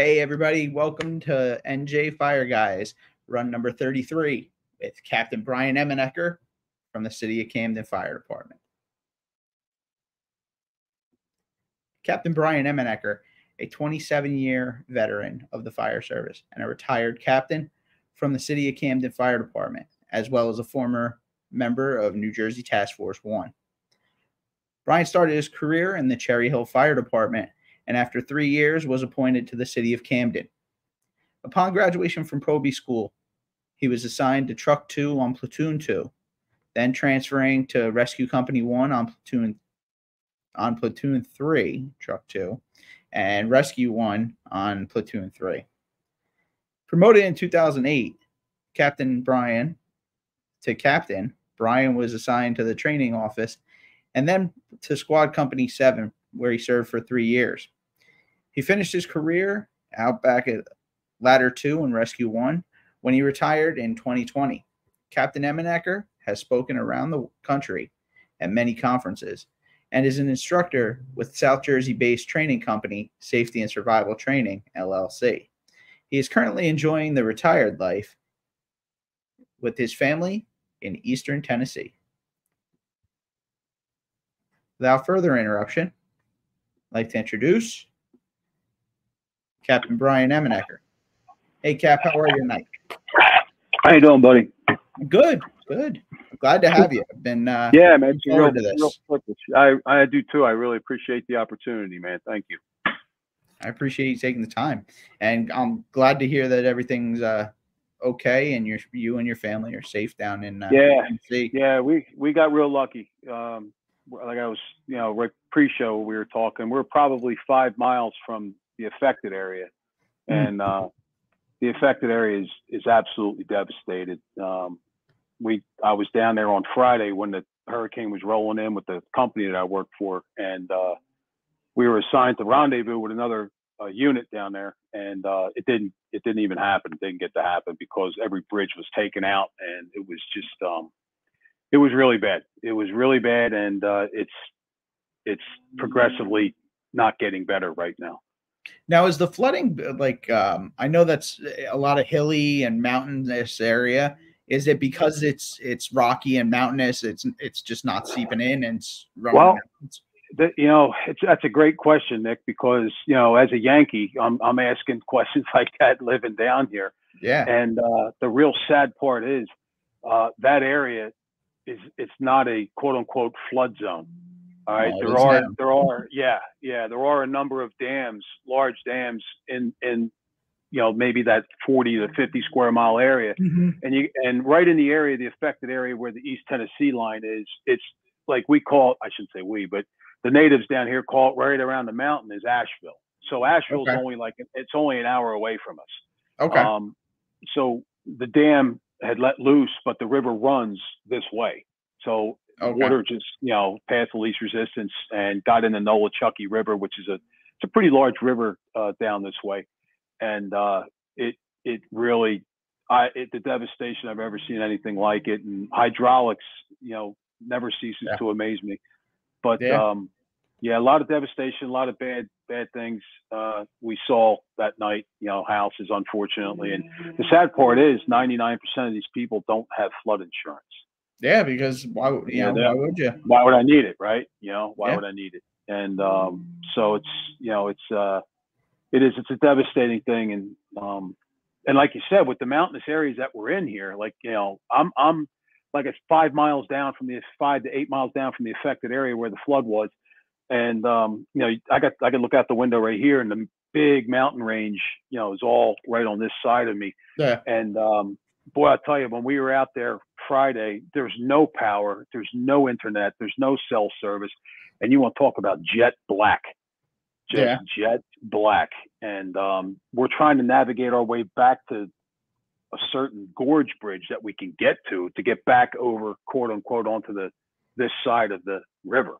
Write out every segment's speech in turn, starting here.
Hey everybody, welcome to NJ Fire Guys, run number 33 with Captain Bryan Emenecker from the City of Camden Fire Department. Captain Bryan Emenecker, a 27-year veteran of the fire service and a retired captain from the City of Camden Fire Department, as well as a former member of New Jersey Task Force 1. Bryan started his career in the Cherry Hill Fire Department and after 3 years was appointed to the City of Camden. Upon graduation from Probie School, he was assigned to Truck 2 on Platoon 2, then transferring to Rescue Company 1 on Platoon 3, Truck 2, and Rescue 1 on Platoon 3. Promoted in 2008, Bryan was assigned to the training office and then to Squad Company 7, where he served for 3 years. He finished his career out back at Ladder 2 and Rescue 1 when he retired in 2020. Captain Emenecker has spoken around the country at many conferences and is an instructor with South Jersey-based training company Safety and Survival Training LLC. He is currently enjoying the retired life with his family in Eastern Tennessee. Without further interruption, I'd like to introduce Captain Bryan Emenecker. Hey, Cap, how are you tonight? How you doing, buddy? Good, good. I'm glad to have you. I've been yeah, man. Forward to this. I do too. I really appreciate the opportunity, man. Thank you. I appreciate you taking the time, and I'm glad to hear that everything's okay, and you and your family are safe down in Tennessee. Yeah. We got real lucky. Like I was, right pre-show we were talking. We're probably 5 miles from the affected area, and the affected area is absolutely devastated. I was down there on Friday when the hurricane was rolling in with the company that I work for, and we were assigned to rendezvous with another unit down there, and it didn't even happen. It didn't get to happen because every bridge was taken out, and it was just it was really bad. It was really bad, and it's progressively not getting better right now. Now, is the flooding like I know that's a lot of hilly and mountainous area. Is it because it's rocky and mountainous? It's just not seeping in and it's running. Well, that's a great question, Nick, because as a Yankee, I'm asking questions like that living down here. Yeah. And the real sad part is that area it's not a quote unquote flood zone. All right. No, there are a number of dams, large dams in maybe that 40 to 50 square mile area. And right in the area, the affected area where the East Tennessee line is, it's like we call it, I shouldn't say we, but the natives down here call it right around the mountain is Asheville. So Asheville's it's only an hour away from us. Okay. So the dam had let loose, but the river runs this way. So water just, passed the least resistance and got in the Nolichucky River, which is it's a pretty large river down this way. And it really, the devastation I've ever seen anything like it. And hydraulics, never ceases to amaze me. But a lot of devastation, a lot of bad things we saw that night, houses, unfortunately. And the sad part is 99% of these people don't have flood insurance. Yeah, because why would you? Why would I need it, right? Why would I need it? And so it's a devastating thing. And like you said, with the mountainous areas that we're in here, like I'm like it's 5 miles down from 5 to 8 miles down from the affected area where the flood was. And I can look out the window right here, and the big mountain range, is all right on this side of me. Yeah. And boy, I'll tell you, when we were out there Friday, there's no power, there's no internet, there's no cell service, and you want to talk about jet black, just jet black. And we're trying to navigate our way back to a certain gorge bridge that we can get to get back over, quote unquote, onto this side of the river.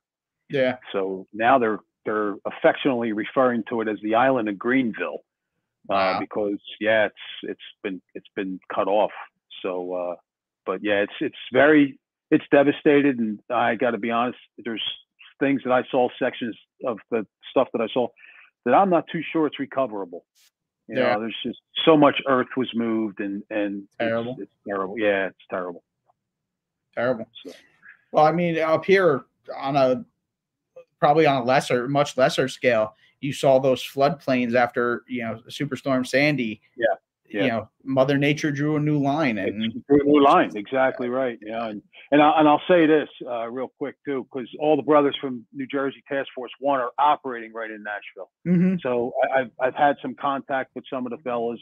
Yeah. So now they're affectionately referring to it as the island of Greenville, because it's been cut off. So, but yeah, it's devastated, and I got to be honest. There's things that I saw, sections of the stuff that I saw, that I'm not too sure it's recoverable. You know, there's just so much earth was moved, and terrible. It's terrible. Yeah, it's terrible. Terrible. So. Well, I mean, up here probably on a much lesser scale, you saw those floodplains after, you know, Superstorm Sandy. Yeah. You know, Mother Nature drew a new line, and drew a new line. Exactly right. Yeah, and I'll say this real quick too, because all the brothers from New Jersey Task Force 1 are operating right in Nashville. Mm-hmm. So I've had some contact with some of the fellas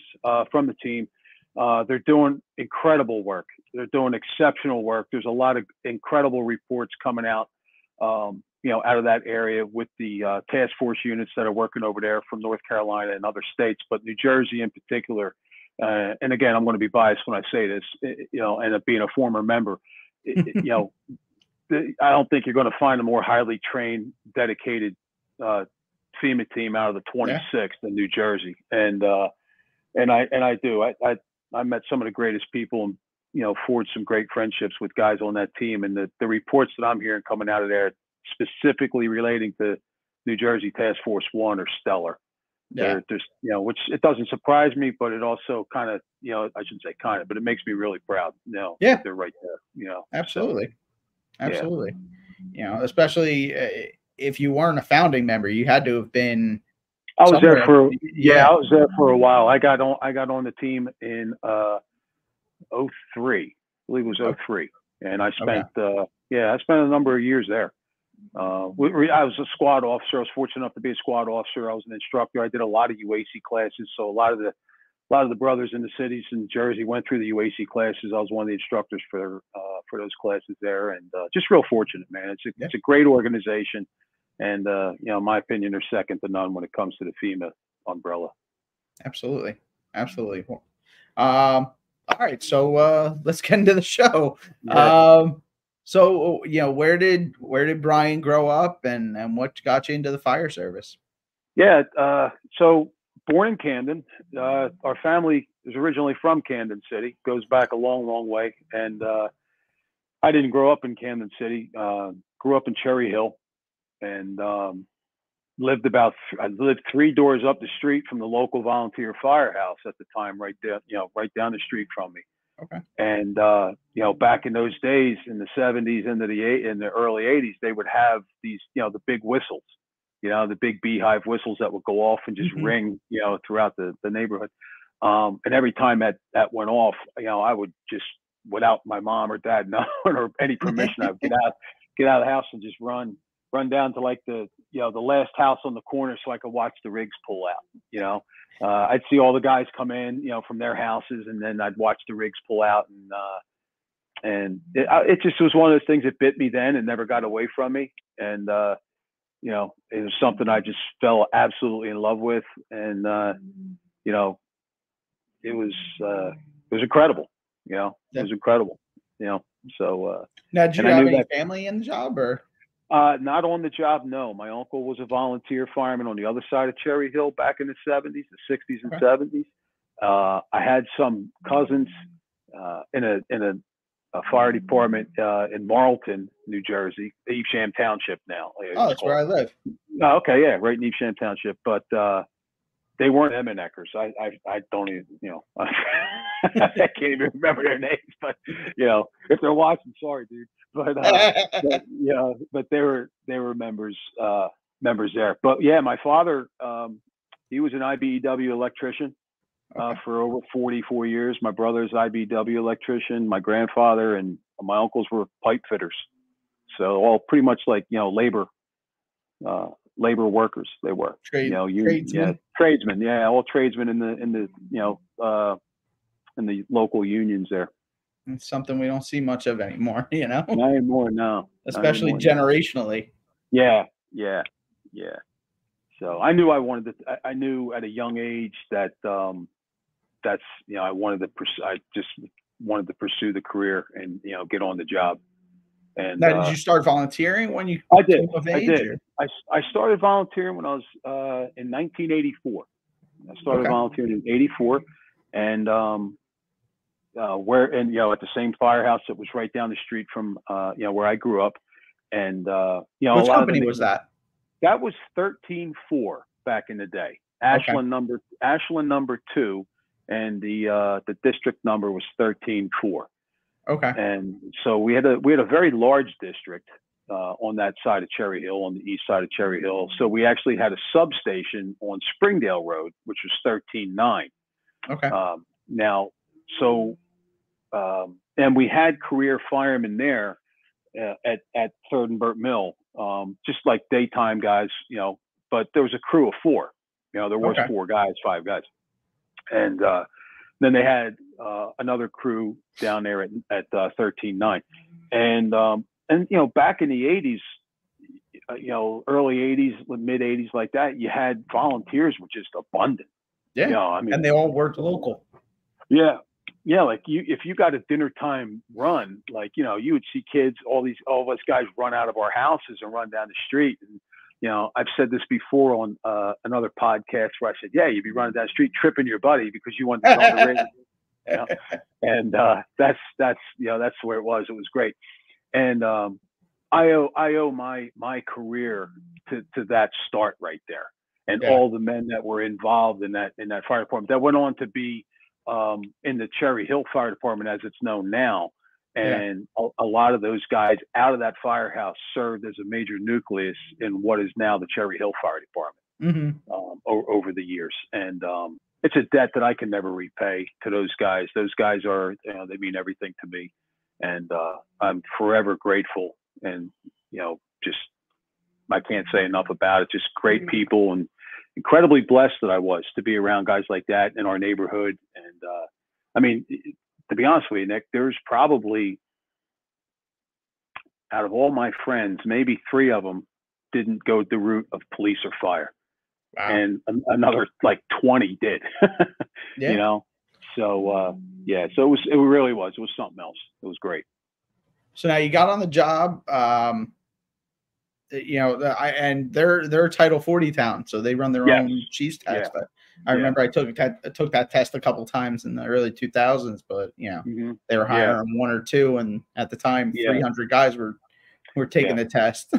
from the team. They're doing incredible work. They're doing exceptional work. There's a lot of incredible reports coming out, you know, out of that area with the task force units that are working over there from North Carolina and other states, but New Jersey in particular. And again, I'm going to be biased when I say this, you know, and being a former member, you know, I don't think you're going to find a more highly trained, dedicated FEMA team out of the 26th in New Jersey. And I do. I met some of the greatest people and, you know, forged some great friendships with guys on that team. And the reports that I'm hearing coming out of there, specifically relating to New Jersey Task Force 1, are stellar. Yeah. There's, you know, which it doesn't surprise me, but it also kind of, you know, I shouldn't say kind of, but it makes me really proud. You know, they're right there. You know, absolutely. You know, especially if you weren't a founding member, you had to have been. I was there for I was there for a while. I got on the team in 03. I believe it was 03, and I spent I spent a number of years there. I was a squad officer. I was fortunate enough to be a squad officer. I was an instructor. I did a lot of UAC classes. So a lot of the brothers in the cities in Jersey went through the UAC classes. I was one of the instructors for those classes there, and just real fortunate, man. It's a great organization, and you know, in my opinion, they're second to none when it comes to the FEMA umbrella. Absolutely. All right, so let's get into the show. So, you know, where did Bryan grow up, and what got you into the fire service? Yeah, so born in Camden. Our family is originally from Camden City, goes back a long, long way. And I didn't grow up in Camden City. Grew up in Cherry Hill, and lived 3 doors up the street from the local volunteer firehouse at the time, right there, you know, right down the street from me. Okay. And you know, back in those days, in the 70s into in the early 80s, they would have these, you know, the big whistles, you know, the big beehive whistles that would go off and just ring, you know, throughout the neighborhood. And every time that went off, you know, I would just, without my mom or dad knowing or any permission, I would get out of the house and just run down to like the last house on the corner so I could watch the rigs pull out, you know. I'd see all the guys come in, you know, from their houses, and then I'd watch the rigs pull out, and it just was one of those things that bit me then and never got away from me. And you know, it was something I just fell absolutely in love with, and you know, it was incredible. You know, it was incredible. You know, so now, did you have any family in the job, or? Not on the job, no. My uncle was a volunteer fireman on the other side of Cherry Hill back in the 70s, the 60s and 70s. I had some cousins in a fire department in Marlton, New Jersey, Evesham Township now. Oh, that's where I live. Oh, okay, yeah, right in Evesham Township. But they weren't Emeneckers. I don't even, you know, I can't even remember their names. But, you know, if they're watching, sorry, dude. But yeah, but they were members there. But yeah, my father, he was an IBEW electrician for over 44 years. My brother's IBEW electrician. My grandfather and my uncles were pipe fitters. So all pretty much like, you know, labor workers they were. You know, tradesmen. Yeah, all tradesmen in the you know, in the local unions there. It's something we don't see much of anymore, you know. Not anymore, no. Especially generationally. Yeah. So I knew I knew at a young age that that's, you know, I just wanted to pursue the career and, you know, get on the job. And now, did you start volunteering when you? I did. I started volunteering when I was in 1984. I started volunteering in '84, and you know, at the same firehouse that was right down the street from you know, where I grew up. And you know, which company was that? That was 13-4 back in the day. Ashland number 2, and the district number was 13-4. Okay. And so we had a very large district on that side of Cherry Hill, on the east side of Cherry Hill. So we actually had a substation on Springdale Road, which was 13-9. Okay. And we had career firemen there at Third and Burt Mill, just like daytime guys, but there was a crew of 4. There was 4 guys, 5 guys. And then they had another crew down there at 13-9. And back in the 80s, early 80s, mid 80s, like that, you had volunteers were just abundant. Yeah. And they all worked local. Yeah. Yeah. Like if you got a dinner time run, like, you would see kids, all of us guys run out of our houses and run down the street. And, I've said this before on another podcast where I said, yeah, you'd be running down the street tripping your buddy because you wanted to go on the ring. And that's where it was. It was great. And I owe my career to that start right there, and all the men that were involved in that fire department that went on to be in the Cherry Hill Fire Department as it's known now. And a lot of those guys out of that firehouse served as a major nucleus in what is now the Cherry Hill Fire Department over the years. And it's a debt that I can never repay to those guys. Those guys are, they mean everything to me. And I'm forever grateful. And, just, I can't say enough about it. Just great people, and incredibly blessed that I was to be around guys like that in our neighborhood. And I mean, to be honest with you, Nick, there's probably, out of all my friends, maybe 3 of them didn't go the route of police or fire. Wow. And another like 20 did. So so it really was something else. It was great. So now you got on the job, and they're a Title 40 town, so they run their own cheese test. I remember I took that test a couple times in the early 2000s, but they were hiring 1 or 2, and at the time 300 guys were taking the test.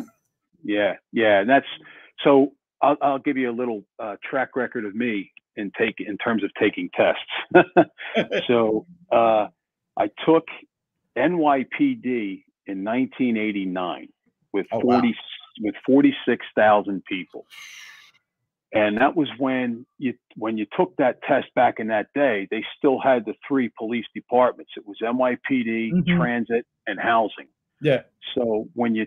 And that's so. I'll give you a little track record of me in terms of taking tests. So I took NYPD in 1989 with 46,000 people. And that was when you took that test back in that day, they still had the 3 police departments. It was NYPD, transit, and housing. Yeah. So when you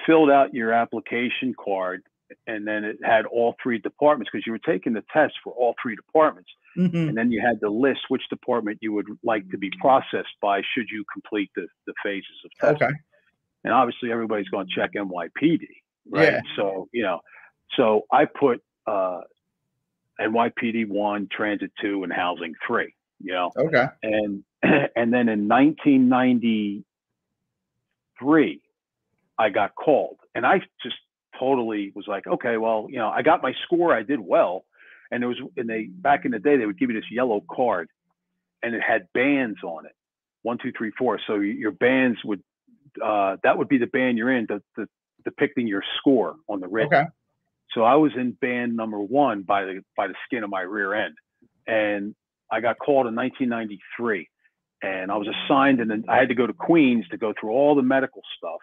filled out your application card, and then it had all 3 departments, because you were taking the test for all 3 departments. And then you had to list which department you would like to be processed by should you complete the phases of testing. Okay. And obviously everybody's going to check NYPD, right? Yeah. So I put NYPD 1, transit 2, and housing 3, Okay. And then in 1993, I got called, and I just totally was like, okay, well, I got my score, I did well. And back in the day, they would give you this yellow card, and it had bands on it, 1, 2, 3, 4. So your bands would, that would be the band you're in, depicting your score on the written. Okay. So I was in band number 1 by the skin of my rear end, and I got called in 1993, and I was assigned, and then I had to go to Queens to go through all the medical stuff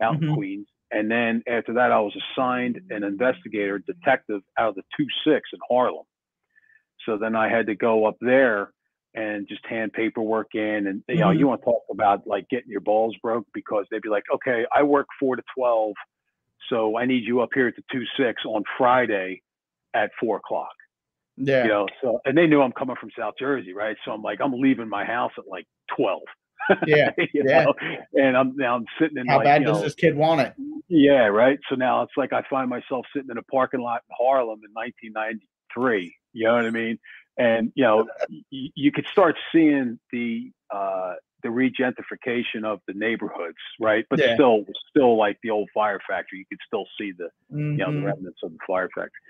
out in Queens. And then after that, I was assigned an investigator, detective out of the 2-6 in Harlem. So then I had to go up there and just hand paperwork in. And, you want to talk about like getting your balls broke, because they'd be like, okay, I work 4 to 12. So I need you up here at the 2-6 on Friday at 4 o'clock. Yeah. So, and they knew I'm coming from South Jersey, right? So I'm like, I'm leaving my house at like 12. Yeah. know? And I'm sitting in, how bad does this kid want it? Yeah, right. So now it's like I find myself sitting in a parking lot in Harlem in 1993. You know what I mean? And you could start seeing the regentrification of the neighborhoods, right? But still like the old fire factory. You could still see the the remnants of the fire factory.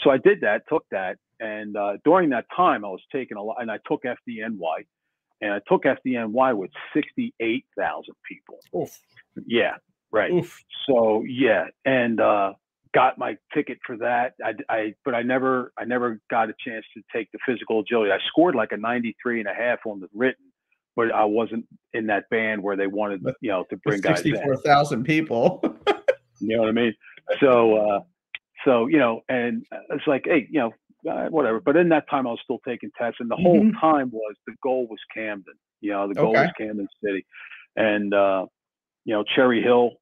So I did that, took that, and during that time I was taking a lot, and I took FDNY. And I took FDNY with 68,000 people. Oof. Yeah, right. Oof. So, and got my ticket for that. But I never got a chance to take the physical agility. I scored like a 93.5 on the written, but I wasn't in that band where they wanted, to bring guys in. 64,000 people. You know what I mean? So, and it's like, hey, whatever. But in that time, I was still taking tests, and the whole time the goal was Camden. The goal was Camden City, and Cherry Hill,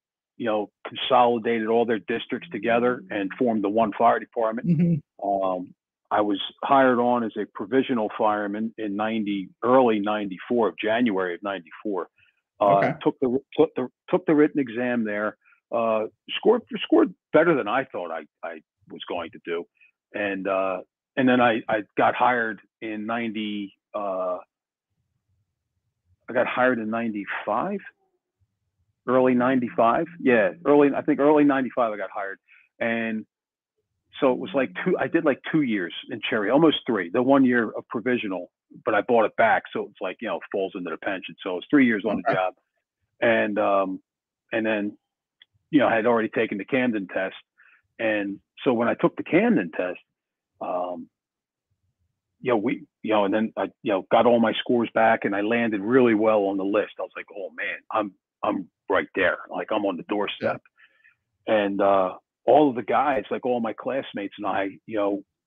consolidated all their districts together and formed the one fire department. I was hired on as a provisional fireman in early '94, January of '94. Took the written exam there. Scored better than I thought I was going to do, and then I got hired in '90. I got hired in '95. Early '95, I think early '95 I got hired, and so it was like I did like 2 years in Cherry, almost 3. The 1 year of provisional, but I bought it back, so it's like it falls into the pension. So it was 3 years on the job, and then I had already taken the Camden test, and so when I took the Camden test, and then I got all my scores back, and I landed really well on the list. I was like, oh man, I'm right there. Like I'm on the doorstep. And all of the guys, like all my classmates and I,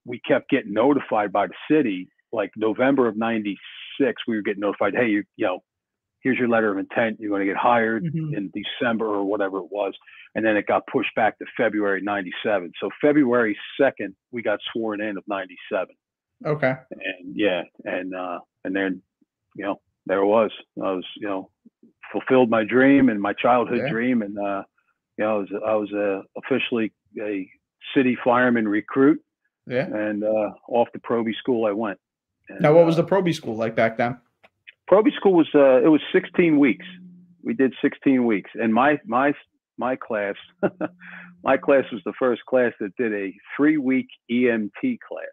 we kept getting notified by the city. Like November of '96, we were getting notified, hey, here's your letter of intent. You're going to get hired in December or whatever it was. And then it got pushed back to February '97. So February 2nd, we got sworn in of '97. Okay. And then, there it was. I was, fulfilled my dream and my childhood dream, and I was officially a city fireman recruit. And off to Probie school I went. And, now, what was the Probie school like back then? Probie school was it was 16 weeks. We did 16 weeks, and my class, my class was the first class that did a 3-week EMT class.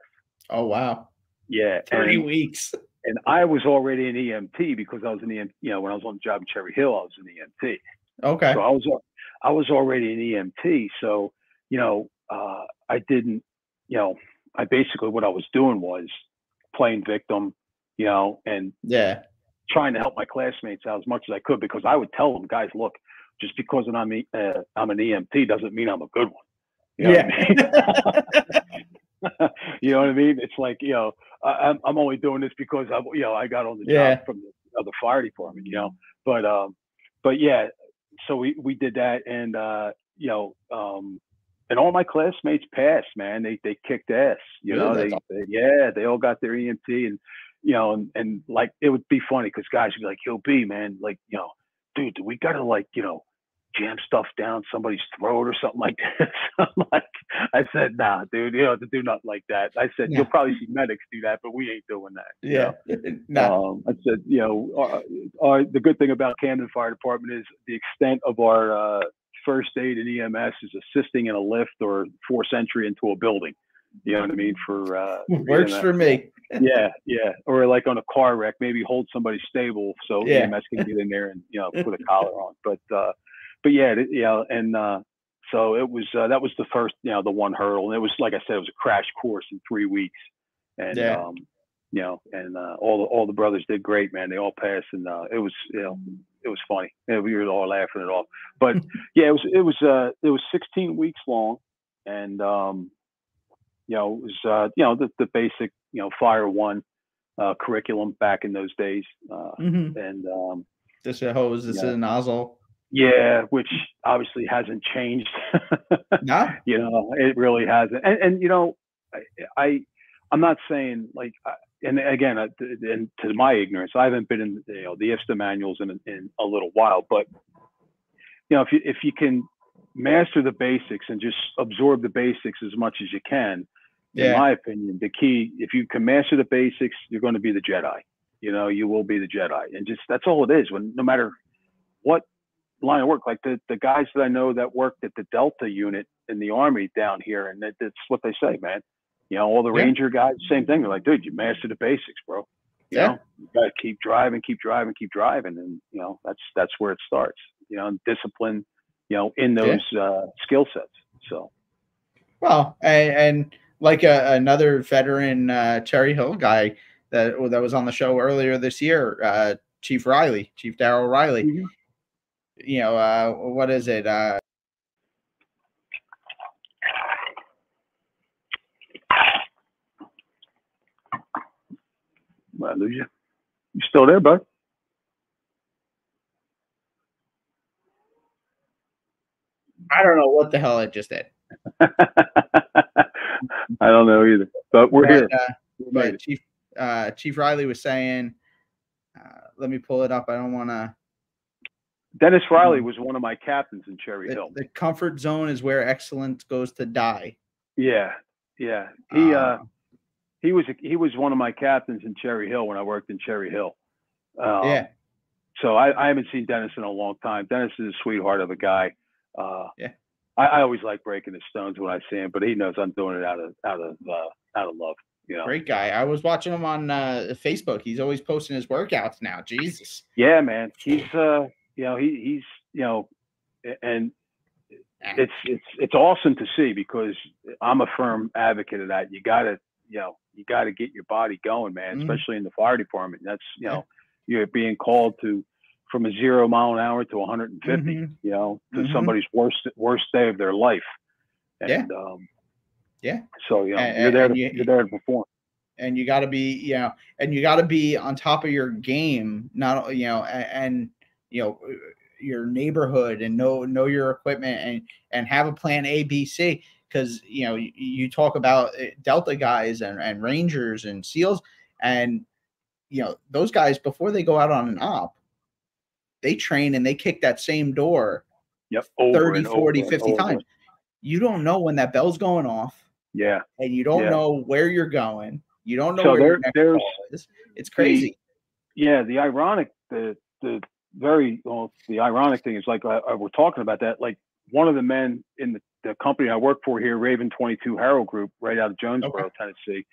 Oh wow! Yeah, 3 weeks. And I was already an EMT because I was when I was on the job in Cherry Hill, I was an EMT. Okay. So I was already an EMT. So, I didn't, I basically, what I was doing was playing victim, and trying to help my classmates out as much as I could, because I would tell them, guys, look, just because I'm an EMT doesn't mean I'm a good one. You know what I mean? You know what I mean? It's like, I'm only doing this because I got on the job from the fire department, but yeah, so we did that, and and all my classmates passed, man. They kicked ass, Really? they all got their EMT, and and like it would be funny because guys would be like, yo, B, man, like, dude, do we gotta like, jam stuff down somebody's throat or something like this? I said, nah, dude, you don't have to do nothing like that. I said, you'll probably see medics do that, but we ain't doing that. I said, the good thing about Camden Fire Department is the extent of our first aid and EMS is assisting in a lift or force entry into a building. You know what I mean? For works EMS. for me. Yeah. Or like on a car wreck, maybe hold somebody stable so EMS can get in there and put a collar on. But yeah, and so it was that was the first, the one hurdle, and it was, like I said, it was a crash course in 3 weeks, and all the brothers did great, man. They all passed, and it was funny. We were all laughing it off. But yeah, it was 16 weeks long, and it was the basic Fire One curriculum back in those days, and this is a hose, this is a nozzle. Yeah, which obviously hasn't changed. No, it really hasn't. And I'm not saying like, and again, and to my ignorance, I haven't been in the IFSTA manuals in a little while. But if you can master the basics and just absorb the basics as much as you can, in my opinion, the key, if you can master the basics, you're going to be the Jedi. You will be the Jedi, and just that's all it is. No matter what line of work, like the guys that I know that worked at the Delta unit in the Army down here, and that's what they say, man. All the Ranger guys, same thing. They're like, dude, you master the basics, bro. You gotta keep driving, and that's where it starts. Discipline, in those skill sets. So Well, and like another veteran Cherry Hill guy that was on the show earlier this year, Chief Darrell Riley. Mm-hmm. You know, what is it? I lose you. You still there, bud? I don't know what the hell I just did. I don't know either, but we're here. But Chief Riley was saying, let me pull it up. I don't want to. Dennis Riley was one of my captains in Cherry Hill. The comfort zone is where excellence goes to die. Yeah. He was one of my captains in Cherry Hill when I worked in Cherry Hill. Yeah. So I haven't seen Dennis in a long time. Dennis is a sweetheart of a guy. Yeah. I always like breaking his stones when I see him, but he knows I'm doing it out of love. You know. Great guy. I was watching him on Facebook. He's always posting his workouts now. Jesus. Yeah, man. He's he's and it's awesome to see, because I'm a firm advocate of that. You gotta get your body going, man, especially in the fire department. That's you're being called to from a 0 mile an hour to 150, to somebody's worst day of their life. And so you're there to perform. And you got to be, and you got to be on top of your game, not, and your neighborhood, and know your equipment, and have a plan A, B, C. Because you talk about Delta guys and Rangers and SEALs, and those guys, before they go out on an op, they train and they kick that same door 30, 40, 50 times. You don't know when that bell's going off. Yeah. And you don't know where you're going. You don't know where your next call is. It's crazy. The ironic thing is, like, we're talking about that. Like, one of the men in the company I work for here, Raven 22 Harrow Group, right out of Jonesboro, Tennessee.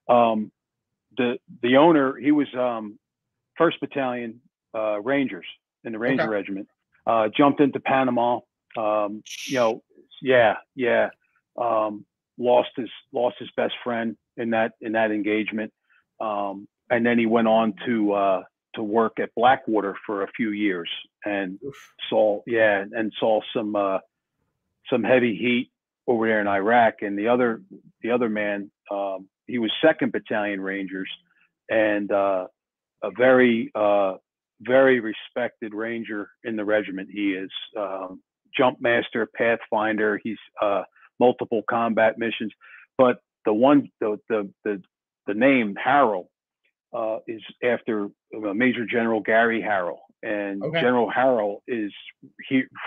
The owner, he was 1st Battalion Rangers in the Ranger Regiment. Jumped into Panama. Lost his best friend in that engagement, and then he went on to work at Blackwater for a few years, and saw some heavy heat over there in Iraq. And the other man, he was 2nd Battalion Rangers, and a very respected Ranger in the regiment. He is jump master, pathfinder. He's multiple combat missions, but the name Harrell is after Major General Gary Harrell, and General Harrell is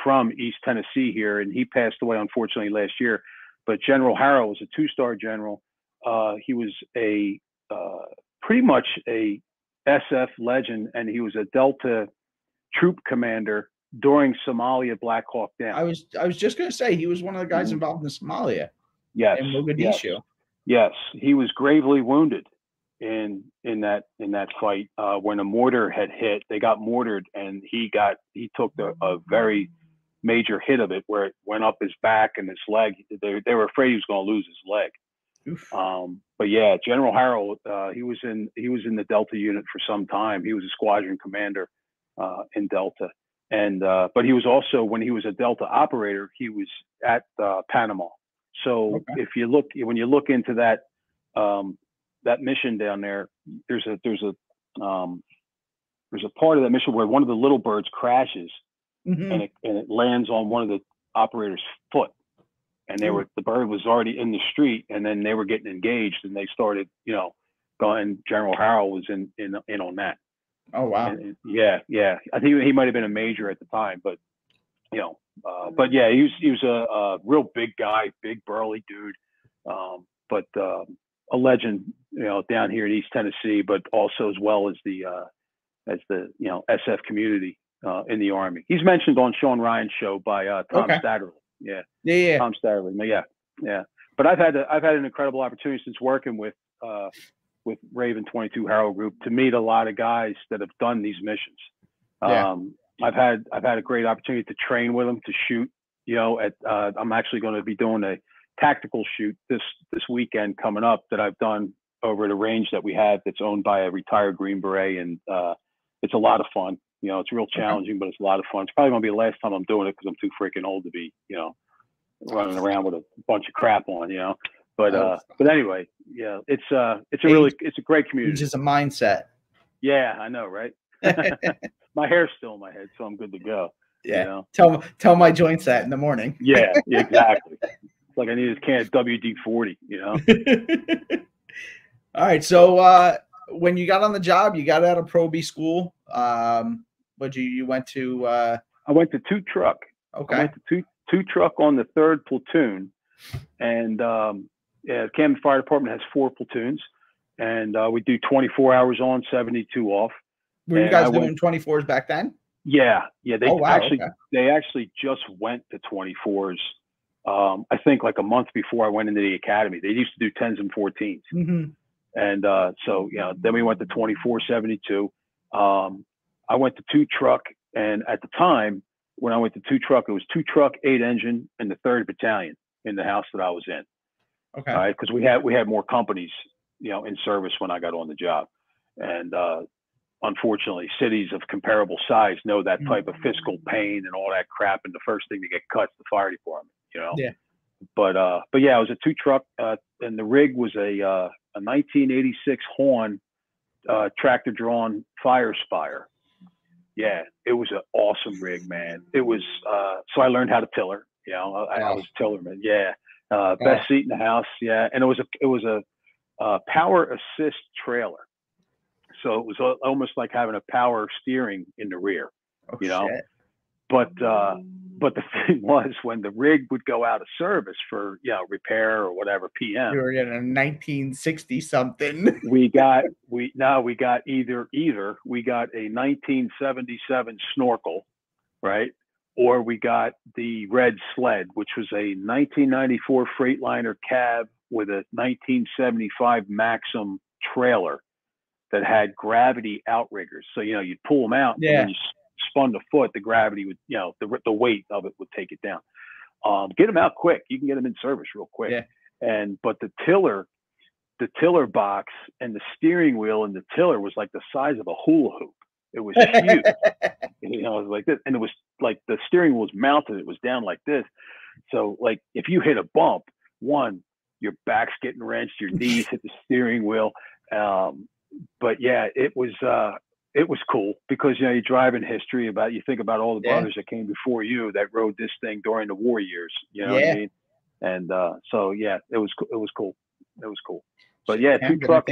from East Tennessee here, and he passed away unfortunately last year. But General Harrell was a 2-star general. He was pretty much a SF legend, and he was a Delta troop commander during Somalia Black Hawk Down. I was just going to say he was one of the guys involved in Somalia. Yes. In Mogadishu. Yes. He was gravely wounded in that fight. When a mortar had hit, they got mortared, and he took a very major hit of it, where it went up his back and his leg. They were afraid he was going to lose his leg. But yeah, General Harrell, he was in the Delta unit for some time. He was a squadron commander in Delta. And but he was also, when he was a Delta operator, he was at Panama. So when you look into that mission down there, there's a part of that mission where one of the little birds crashes, and it lands on one of the operator's foot, and the bird was already in the street, and then they were getting engaged, and they started going. General Harrell was in on that. Oh wow! And, yeah. I think he might have been a major at the time, but but yeah, he was a real big guy, big burly dude, but a legend, down here in East Tennessee, but also as well as the SF community in the Army. He's mentioned on Sean Ryan's show by Tom Staggerly. Yeah. Tom Staggerly. Yeah. But I've had an incredible opportunity since working with Raven 22 Harrow Group to meet a lot of guys that have done these missions. I've had a great opportunity to train with them, to shoot. I'm actually going to be doing tactical shoot this weekend coming up that I've done over at a range that we have that's owned by a retired Green Beret, and it's a lot of fun. You know, it's real challenging, but it's a lot of fun. It's probably gonna be the last time I'm doing it because I'm too freaking old to be, you know, running around with a bunch of crap on, you know. But anyway, yeah, it's a great community. It's just a mindset. Yeah, I know, right? My hair's still in my head, so I'm good to go. Yeah. You know? Tell my joints that in the morning. Yeah, exactly. It's like I need a can of WD-40, you know. All right. So when you got on the job, you got out of Probie school. What you went to? I went to 2 truck. Okay. I went to two truck on the 3rd platoon, and Camden Fire Department has 4 platoons, and we do 24 hours on, 72 off. Were you guys doing 24s back then? Yeah. They actually just went to 24s. I think like a month before I went into the academy. They used to do 10s and 14s. Mm-hmm. And so, you know, then we went to 24-72. I went to 2 truck, and at the time when I went to 2 truck, it was 2 truck, 8 engine, and the 3rd Battalion in the house that I was in. Okay. All right, because we had more companies, you know, in service when I got on the job, and unfortunately, cities of comparable size know that type of fiscal pain and all that crap, and the first thing to get cut is the fire department, you know. Yeah. But yeah, it was a 2 truck, and the rig was a 1986 Horn tractor drawn fire spire. Yeah, it was an awesome rig, man. It was so I learned how to tiller. You know, I was a tillerman. Yeah, best seat in the house. Yeah, and it was a power assist trailer, so it was almost like having a power steering in the rear. Oh, you know, shit. But the thing was, when the rig would go out of service for, you know, repair or whatever PM, you were in a 1960 something. we got either we got a 1977 Snorkel, right, or we got the red sled, which was a 1994 Freightliner cab with a 1975 Maxim trailer that had gravity outriggers. So, you know, you'd pull them out, and when you spun the foot, the gravity would, you know, the weight of it would take it down. Get them out quick. You can get them in service real quick. Yeah. But the tiller box and the steering wheel and the tiller was like the size of a hula hoop. It was huge. You know, it was like this, and it was like the steering wheel was mounted. It was down like this. So, like, if you hit a bump, your back's getting wrenched, your knees hit the steering wheel. But yeah, it was cool because, you know, you drive in history you think about all the brothers that came before you that rode this thing during the war years, you know what I mean? And so, yeah, it was cool. It was cool. But yeah, 2 truck.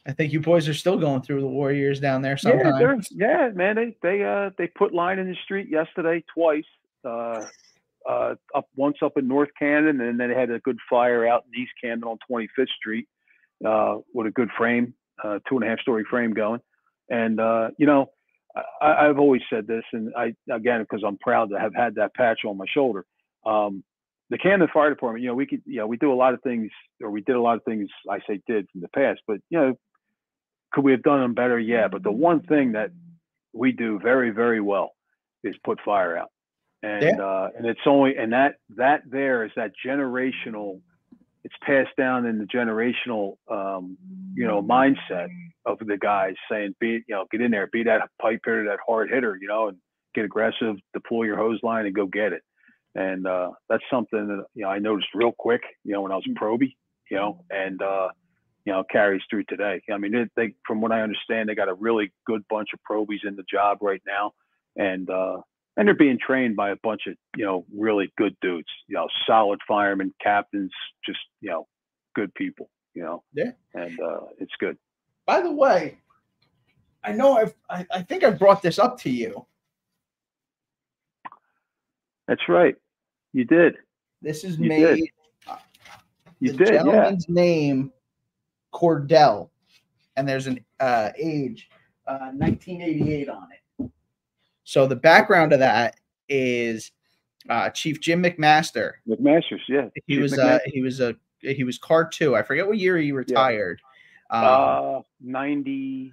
I think you boys are still going through the war years down there sometimes. Yeah, man, they put line in the street yesterday twice, once up in North Camden, and then they had a good fire out in East Camden on 25th Street with a good frame, 2.5-story frame going. And, you know, I've always said this, and again, because I'm proud to have had that patch on my shoulder. The Camden Fire Department, you know, we do a lot of things, or we did a lot of things, I say did from the past, but, you know, could we have done them better? Yeah. But the one thing that we do very, very well is put fire out. And, and it's only, and that there is that generational, it's passed down in the generational, you know, mindset of the guys saying, get in there, be that pipe hitter, that hard hitter, you know, and get aggressive, deploy your hose line and go get it. And that's something that, you know, I noticed real quick, you know, when I was in Probie, you know, and, you know, carries through today. I mean, they, from what I understand, they got a really good bunch of Probies in the job right now. And they're being trained by a bunch of, you know, really good dudes, you know, solid firemen, captains, just, you know, good people, you know. Yeah. And it's good. By the way, I know I think I brought this up to you. That's right. You did. This is made. The gentleman's name, Cordell, and there's an age, 1988 on it. So the background of that is Chief Jim McMaster. McMaster's, yeah. He was Car 2. I forget what year he retired. 90,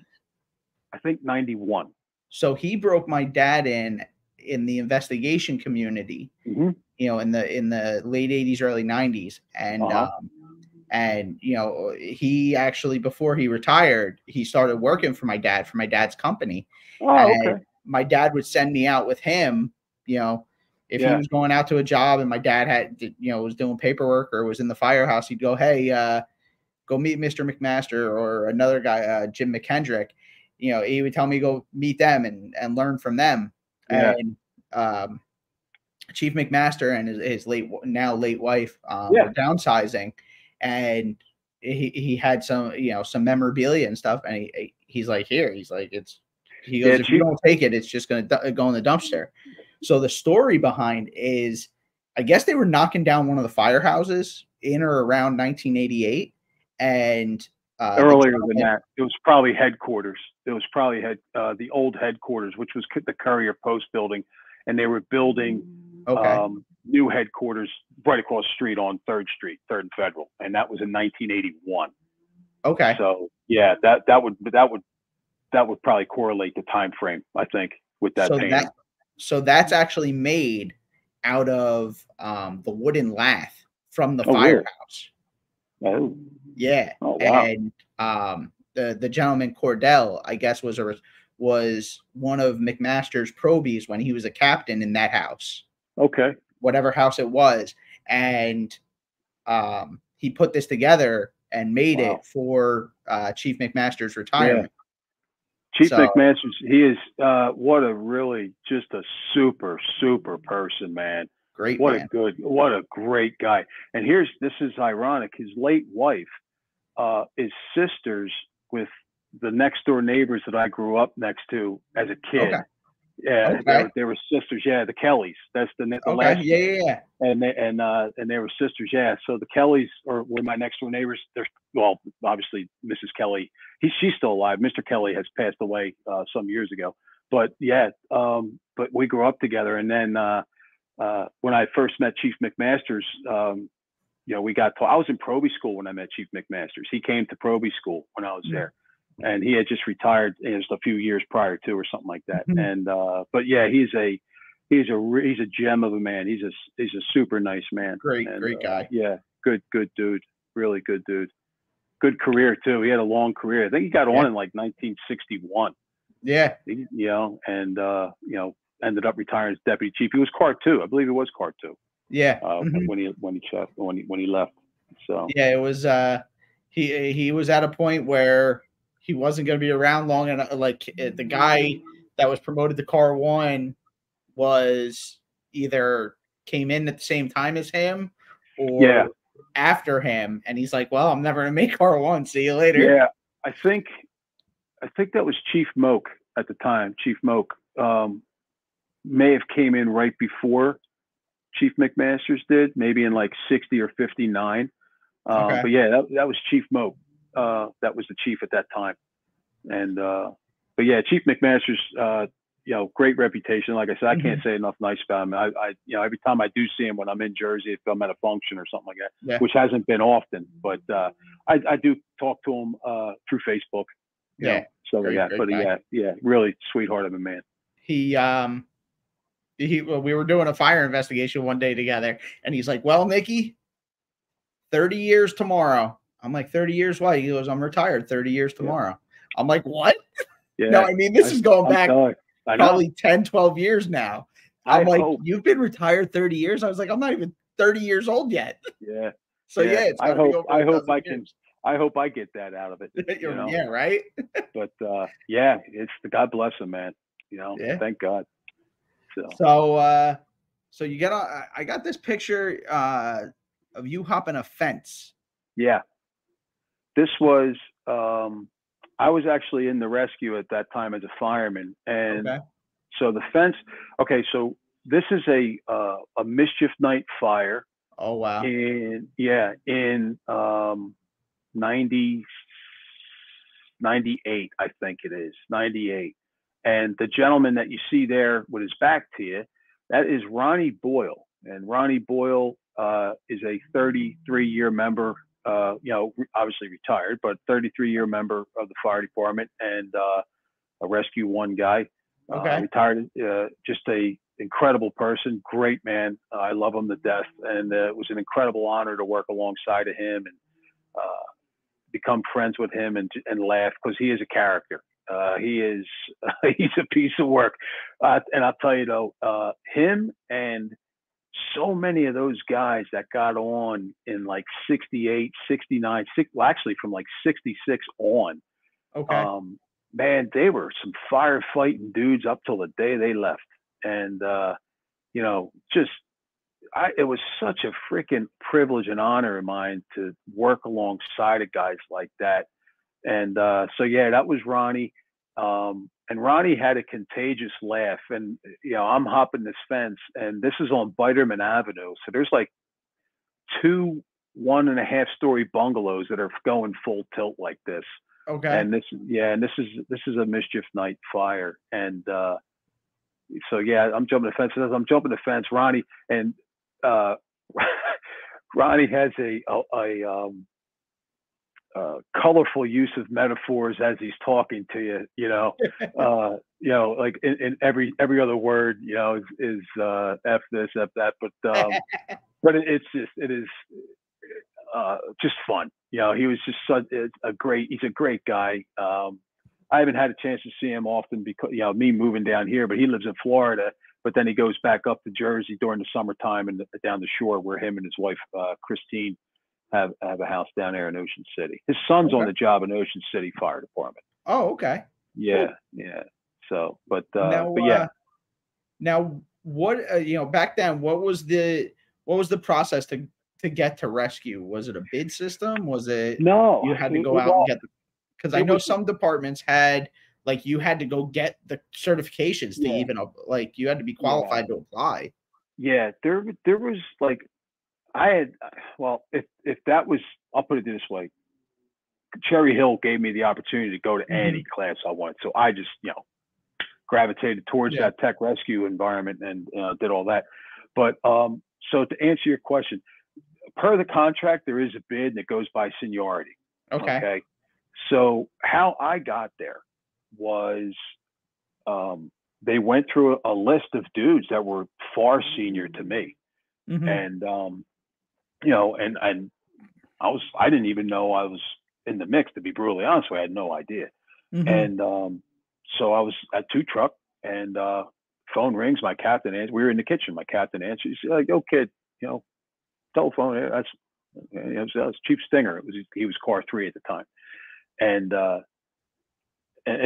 I think 91. So he broke my dad in the investigation community in the late 80s, early 90s. And he actually, before he retired, he started working for my dad's company. Oh, and okay. my dad would send me out with him, if he was going out to a job and my dad was doing paperwork or was in the firehouse, he'd go, hey, go meet Mr. McMaster or another guy, Jim McKendrick. He would tell me go meet them and learn from them. Yeah. And Chief McMaster and his now late wife were downsizing, and he had some memorabilia and stuff, and he's like, here, he's like, he goes, if you don't take it, it's just going to go in the dumpster. So the story behind is, I guess they were knocking down one of the firehouses in or around 1988, and earlier than that, it was probably headquarters. It was probably the old headquarters, which was the Courier Post building, and they were building new headquarters right across the street on 3rd Street, 3rd and Federal, and that was in 1981. Okay. So yeah, that would probably correlate the time frame, I think, with that painting. So that's actually made out of the wooden lath from the firehouse. Really? Oh. Yeah. Oh, wow. And the gentleman Cordell, I guess, was one of McMaster's Probies when he was a captain in that house. Okay. Whatever house it was. And he put this together and made it for Chief McMaster's retirement. Yeah. Chief McMaster's, he is what a really just a super, super person, man. Great. What man. What a great guy. And this is ironic. His late wife is sisters with the next door neighbors that I grew up next to as a kid. Okay. Yeah, they were sisters. Yeah, the Kellys. That's the last. Yeah. And they were sisters. Yeah. So the Kellys were my next door neighbors. Obviously Mrs. Kelly. She's still alive. Mr. Kelly has passed away some years ago. But yeah, but we grew up together. And then when I first met Chief McMaster's, we got I was in Probie school when I met Chief McMaster's. He came to Probie school when I was there. And he had just retired just a few years prior to, or something like that. And but yeah, he's a gem of a man. He's a super nice man. Great guy. Yeah, good dude. Really good dude. Good career too. He had a long career. I think he got on in like 1961. Yeah. And ended up retiring as deputy chief. He was Cart 2. I believe he was Cart 2. Yeah. When he left. So yeah, it was he was at a point where he wasn't going to be around long enough. Like the guy that was promoted to Car 1 was either came in at the same time as him or after him. And he's like, well, I'm never going to make Car 1. See you later. Yeah. I think that was Chief Moak at the time. Chief Moak may have came in right before Chief McMaster's did, maybe in like 60 or 59. But yeah, that was Chief Moak. That was the chief at that time. And but yeah, Chief McMaster's great reputation. Like I said, I can't say enough nice about him. I every time I do see him when I'm in Jersey, if I'm at a function or something like that, which hasn't been often, but I do talk to him through Facebook. Really sweetheart of a man. We were doing a fire investigation one day together, and he's like, well, Mickey, 30 years tomorrow. I'm like, 30 years? Why? He goes, I'm retired 30 years tomorrow. I'm like, what? Yeah. No, I mean, this is going back probably 10, 12 years now. I'm like, you've been retired 30 years? I was like, I'm not even 30 years old yet. Yeah. So it's I hope I get that out of it. Yeah, right? But it's God bless him, man. Thank God. So you get I got this picture of you hopping a fence. Yeah. This was I was actually in the rescue at that time as a fireman, and so the fence. Okay, so this is a mischief night fire. Oh wow! In 98, I think it is 98, and the gentleman that you see there with his back to you, that is Ronnie Boyle, and Ronnie Boyle is a 33-year member. Obviously retired, but 33-year member of the fire department and a Rescue 1 guy. Retired, just a incredible person, great man. I love him to death, and it was an incredible honor to work alongside of him and become friends with him and laugh, because he is a character. He is he's a piece of work, and I'll tell you though, him and so many of those guys that got on in like 68, 69, well, actually from like 66 on. Okay. Man, they were some firefighting dudes up till the day they left. And, you know, it was such a freaking privilege and honor of mine to work alongside of guys like that. And so, yeah, that was Ronnie. And Ronnie had a contagious laugh. And, you know, I'm hopping this fence, and this is on Biderman Avenue. So there's like 2 1.5-story bungalows that are going full tilt like this. Okay. And this is a Mischief Night fire. And so, yeah, I'm jumping the fence. As I'm jumping the fence, Ronnie and Ronnie has a colorful use of metaphors as he's talking to you. You know, like in every other word, you know, is F this, F that. But it is just fun. You know, he was just he's a great guy. I haven't had a chance to see him often because, you know, me moving down here, but he lives in Florida, but then he goes back up to Jersey during the summertime and down the shore, where him and his wife, Christine, have a house down there in Ocean City. His son's on the job in Ocean City Fire Department. Oh, okay. Yeah. Cool. Yeah. So, but yeah. yeah. Now what, you know, back then, what was the process to get to rescue? Was it a bid system? Was it, no, you had to go out and get because I know some departments had, like, you had to go get the certifications to even, like, you had to be qualified to apply. Yeah, there was like, if that was, I'll put it this way, Cherry Hill gave me the opportunity to go to any class I wanted. So I just, you know, gravitated towards that tech rescue environment and did all that. But so to answer your question, per the contract, there is a bid that goes by seniority. Okay. So how I got there was they went through a list of dudes that were far senior to me. And, you know, and I didn't even know I was in the mix, to be brutally honest with you. I had no idea. And so I was at 2 truck, and phone rings. My captain answers. We were in the kitchen. My captain answers. He's like, "Yo, kid, you know, telephone. That's, you know, that was Chief Stinger. He was car 3 at the time." And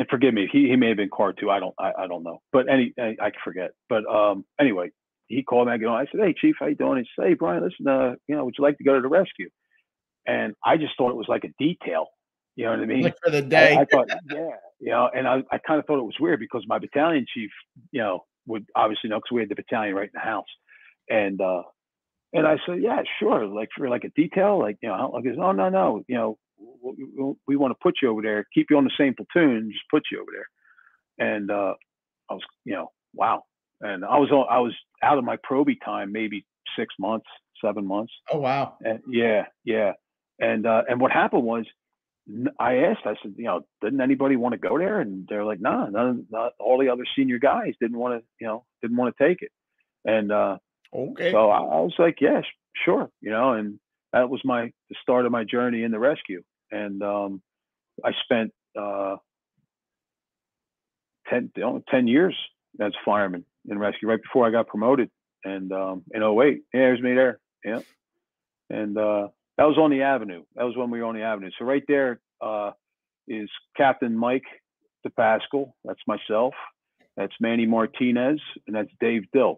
forgive me, he may have been car 2. I don't know. But I can forget. But anyway, he called me. I said, "Hey, Chief, how you doing?" He said, "Hey, Bryan, listen, you know, would you like to go to the rescue?" And I just thought it was like a detail. You know what I mean? Like for the day. I thought, yeah, you know, and I kind of thought it was weird because my battalion chief, you know, would obviously know, because we had the battalion right in the house. And I said, "Yeah, sure. Like for like a detail, like, you know," like, "Oh, no, you know, we want to put you over there, keep you on the same platoon, and just put you over there." And I was, you know, wow. And I was out of my Probie time, maybe 6 months, 7 months. Oh, wow. And yeah. And what happened was, I said, you know, didn't anybody want to go there? And they're like, nah, not all the other senior guys didn't want to take it. And okay. So I was like, yeah, sure, you know, and that was the start of my journey in the rescue. And I spent 10 years as a fireman in rescue right before I got promoted. And in 08, there's me there. Yeah. And that was on the Avenue. That was when we were on the Avenue. So right there is Captain Mike DePascal. That's myself. That's Manny Martinez, and that's Dave Dilks.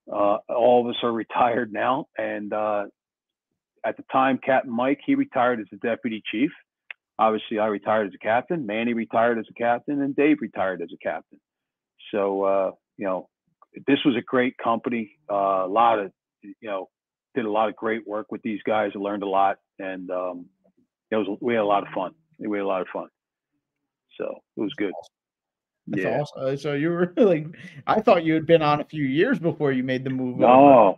All of us are retired now. And at the time, Captain Mike, he retired as a deputy chief. Obviously, I retired as a captain. Manny retired as a captain, and Dave retired as a captain. So, you know, this was a great company. A lot of, you know, did a lot of great work with these guys. I learned a lot, and we had a lot of fun. We had a lot of fun. So it was good. That's awesome. So you were like, I thought you had been on a few years before you made the move. No,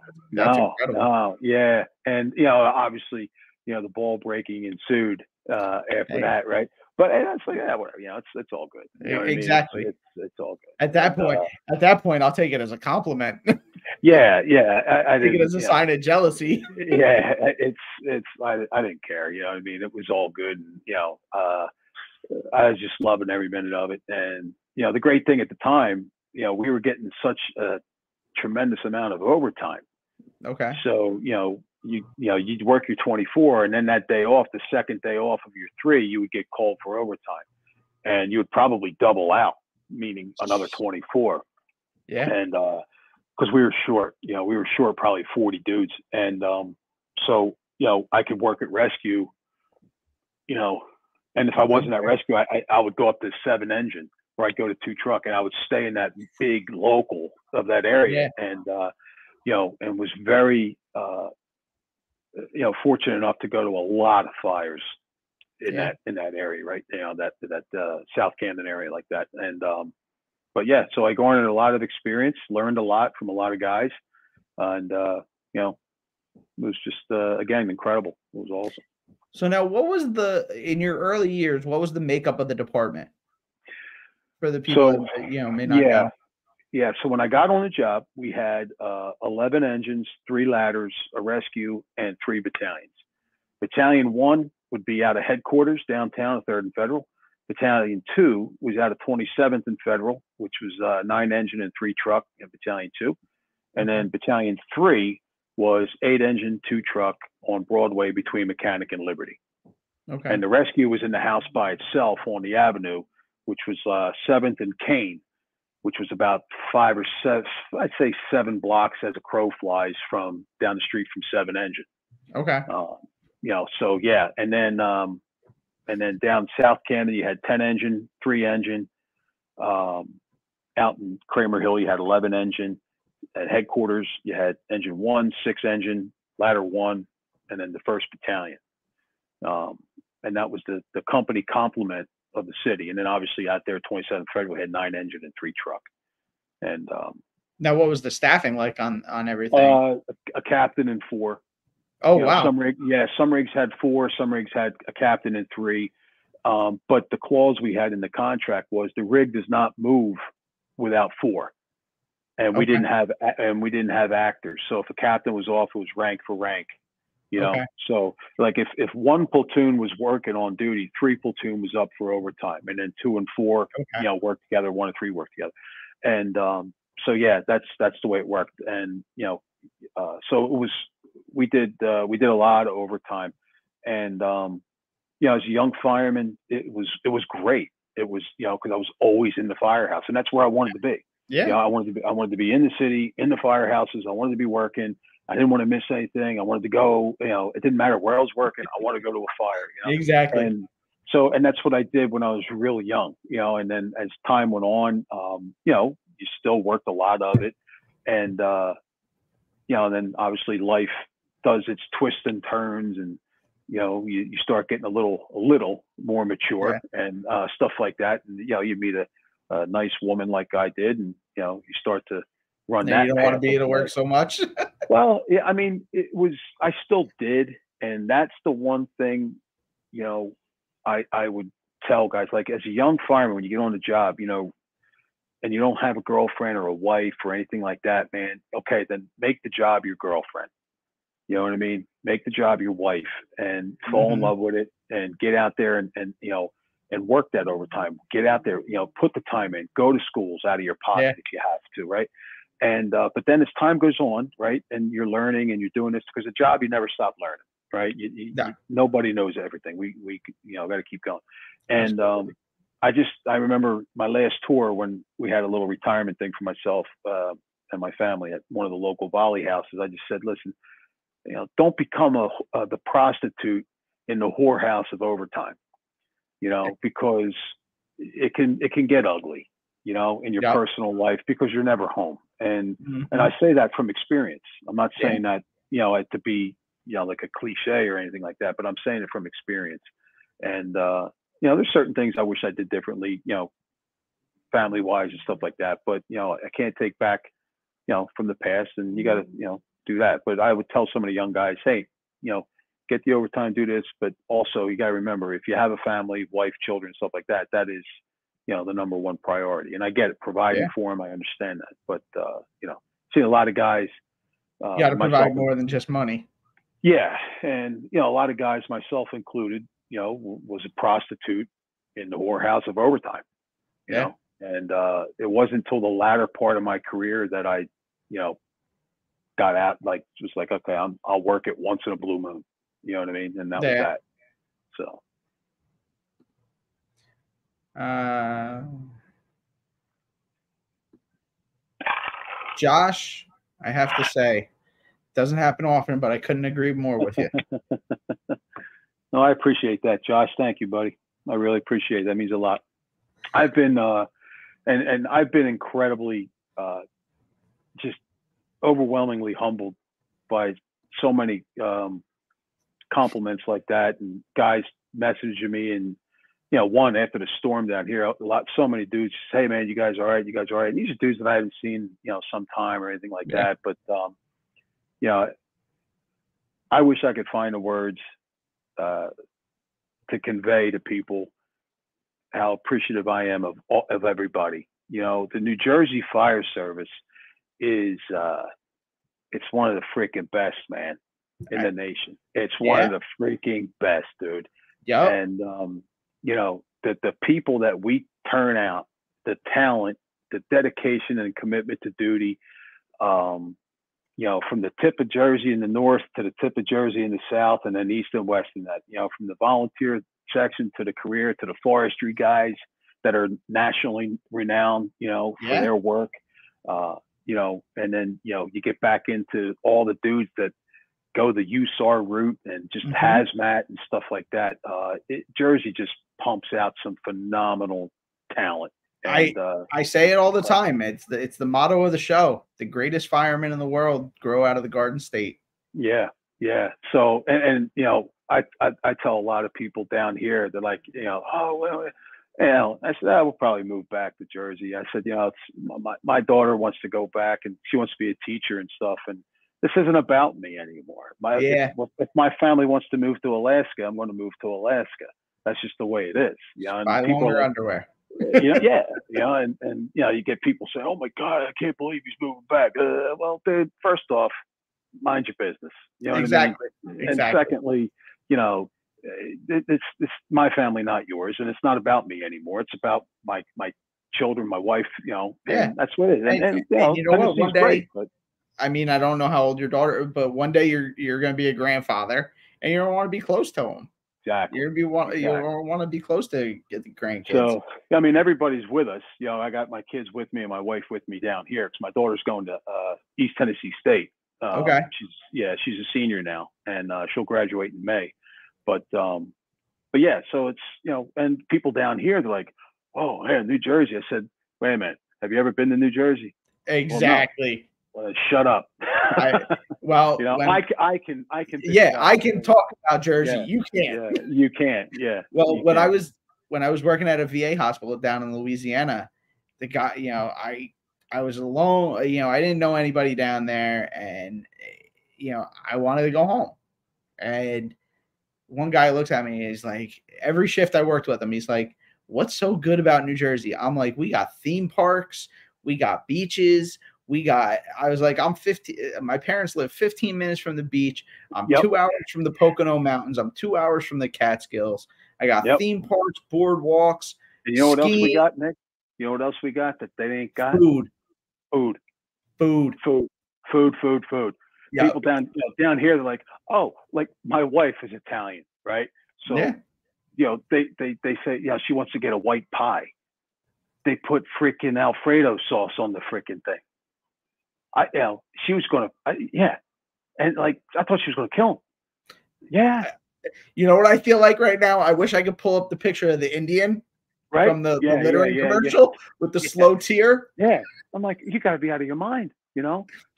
yeah. And, you know, obviously, you know, the ball breaking ensued after that, right? But it's like, yeah, whatever, you know, it's all good. You know exactly. It's all good. At that point, At that point, I'll take it as a compliment. Yeah, I Take it didn't, as a sign of jealousy. yeah, I didn't care, you know what I mean? It was all good. And, I was just loving every minute of it. And, the great thing at the time, we were getting such a tremendous amount of overtime. Okay. So, you'd work your 24, and then that day off, the second day off of your 3, you would get called for overtime, and you would probably double out, meaning another 24. Yeah. And, cause we were short, probably 40 dudes. And, so, I could work at rescue, and if I wasn't at rescue, I would go up to 7 engine, or I'd go to 2 truck, and I would stay in that big local of that area. Yeah. And, and was very, fortunate enough to go to a lot of fires in that area, right? That South Camden area like that. And, but yeah, so I garnered a lot of experience, learned a lot from a lot of guys, and, it was just, again, incredible. It was awesome. So now in your early years, what was the makeup of the department for the people that, may not know? Yeah. So when I got on the job, we had 11 engines, 3 ladders, a rescue, and 3 battalions. Battalion 1 would be out of headquarters downtown at 3rd and Federal. Battalion 2 was out of 27th and Federal, which was 9 engine and 3 truck in Battalion 2. And then Battalion 3 was 8 engine, 2 truck on Broadway between Mechanic and Liberty. Okay. And the rescue was in the house by itself on the avenue, which was 7th and Kane, which was about 5 or 7, I'd say 7 blocks as a crow flies from down the street from 7 engine. Okay. So yeah. And then down South Camden, you had 10 engine, 3 engine. Out in Kramer Hill, you had 11 engine. At headquarters, you had engine 1, 6 engine, ladder 1, and then the 1st battalion. And that was the company complement of the city. And then obviously out there, 27th Federal had 9 engine and 3 truck. And now, what was the staffing like on everything? A captain and 4. Oh, wow. Some rigs had 4, some rigs had a captain and 3. But the clause we had in the contract was the rig does not move without 4. And we didn't have actors. So if a captain was off, it was rank for rank. So like if 1 platoon was working on duty, 3 platoon was up for overtime, and then 2 and 4, worked together. 1 and 3 worked together. And so yeah, that's the way it worked. And so it was we did a lot of overtime. And as a young fireman, it was great. It was because I was always in the firehouse, and that's where I wanted to be. Yeah, I wanted to be in the city, in the firehouses. I wanted to be working. I didn't want to miss anything. I wanted to go. It didn't matter where I was working. I wanted to go to a fire. Exactly. And that's what I did when I was really young. And then as time went on, you still worked a lot of it, and then obviously life does its twists and turns, and you start getting a little more mature and stuff like that, and you meet a nice woman like I did, and you start to run that. You don't want to be to work so much. Well, yeah, I mean, I still did, and that's the one thing, I would tell guys, like, as a young fireman, when you get on the job, and you don't have a girlfriend or a wife or anything like that, man, okay, then make the job your girlfriend. You know what I mean? Make the job your wife, and fall in love with it, and get out there and work that overtime. Get out there, put the time in, go to schools out of your pocket if you have to, right? And but then as time goes on, right, and you're learning and you're doing this, because a job, you never stop learning, right? Nobody knows everything. We got to keep going. And I remember my last tour when we had a little retirement thing for myself and my family at one of the local volley houses. I just said, listen, don't become the prostitute in the whorehouse of overtime, because it can get ugly, in your personal life, because you're never home. And I say that from experience. I'm not saying that, to be, like a cliche or anything like that, but I'm saying it from experience. And, there's certain things I wish I did differently, family wise and stuff like that. But, I can't take back, from the past, and you got to, do that. But I would tell some of the young guys, hey, get the overtime, do this. But also you got to remember, if you have a family, wife, children, stuff like that, that is the number one priority. And I get it, providing Yeah. for them. I understand that, but seen a lot of guys. You got to provide more than just money. Yeah, and a lot of guys, myself included, was a prostitute in the whorehouse of overtime. Yeah. And it wasn't until the latter part of my career that I, got out, like, just like, okay, I'll work it once in a blue moon. You know what I mean? And that was that. So. Josh, I have to say, doesn't happen often, but I couldn't agree more with you. No, I appreciate that, Josh. Thank you, buddy. I really appreciate it. That means a lot. I've been, and I've been incredibly, just overwhelmingly humbled by so many compliments like that, and guys messaging me, and one after the storm down here, so many dudes say, "Hey man, you guys all right? You guys all right?" And these are dudes that I haven't seen some time or anything like that, but I wish I could find the words to convey to people how appreciative I am of everybody. The New Jersey Fire Service is it's one of the freaking best, man, in the nation. It's one of the freaking best, dude. Yeah. And the people that we turn out, the talent, the dedication and commitment to duty, from the tip of Jersey in the north to the tip of Jersey in the south, and then east and west, and that, from the volunteer section to the career to the forestry guys that are nationally renowned, for their work, and then, you get back into all the dudes that go the USAR route and just hazmat and stuff like that. Jersey just pumps out some phenomenal talent. And, I say it all the time. It's the motto of the show. The greatest firemen in the world grow out of the Garden State. Yeah. Yeah. So, and I tell a lot of people down here, they're like, oh, well, I said, we'll probably move back to Jersey. I said, it's my daughter wants to go back and she wants to be a teacher and stuff. And this isn't about me anymore. If my family wants to move to Alaska, I'm going to move to Alaska. That's just the way it is. And buy longer underwear. And you get people saying, "Oh my God, I can't believe he's moving back." Well, dude, first off, mind your business. Exactly. What I mean? And secondly, it's my family, not yours, and it's not about me anymore. It's about my children, my wife. And that's what it is. And you know what? One day, great, but, I mean, I don't know how old your daughter, but one day you're going to be a grandfather, and you don't want to be close to them. Exactly. You want to be close to get the grandkids. So, I mean, everybody's with us. I got my kids with me and my wife with me down here because my daughter's going to East Tennessee State. Okay. She's a senior now, and she'll graduate in May. But yeah, so it's and people down here, they're like, "Oh, hey, New Jersey." I said, "Wait a minute, have you ever been to New Jersey?" Exactly. Well, shut up. I can. Yeah, I can talk about Jersey. Yeah, you can't. Yeah, you can't. Yeah. Well, when I was working at a VA hospital down in Louisiana, the guy, I was alone. I didn't know anybody down there, and I wanted to go home. And one guy looks at me and he's like, every shift I worked with him, he's like, "What's so good about New Jersey?" I'm like, "We got theme parks, we got beaches." I was like, I'm 50. My parents live 15 minutes from the beach. I'm 2 hours from the Pocono Mountains. I'm 2 hours from the Catskills. I got theme parks, boardwalks. And you know what else we got, Nick? You know what else we got that they ain't got? Food. Yep. People down here, they're like, oh, like my wife is Italian, right? So, they say, she wants to get a white pie. They put freaking Alfredo sauce on the freaking thing. She was going to, and like, I thought she was going to kill him. Yeah. You know what I feel like right now? I wish I could pull up the picture of the Indian from the littering commercial with the slow tear. Yeah. I'm like, you got to be out of your mind,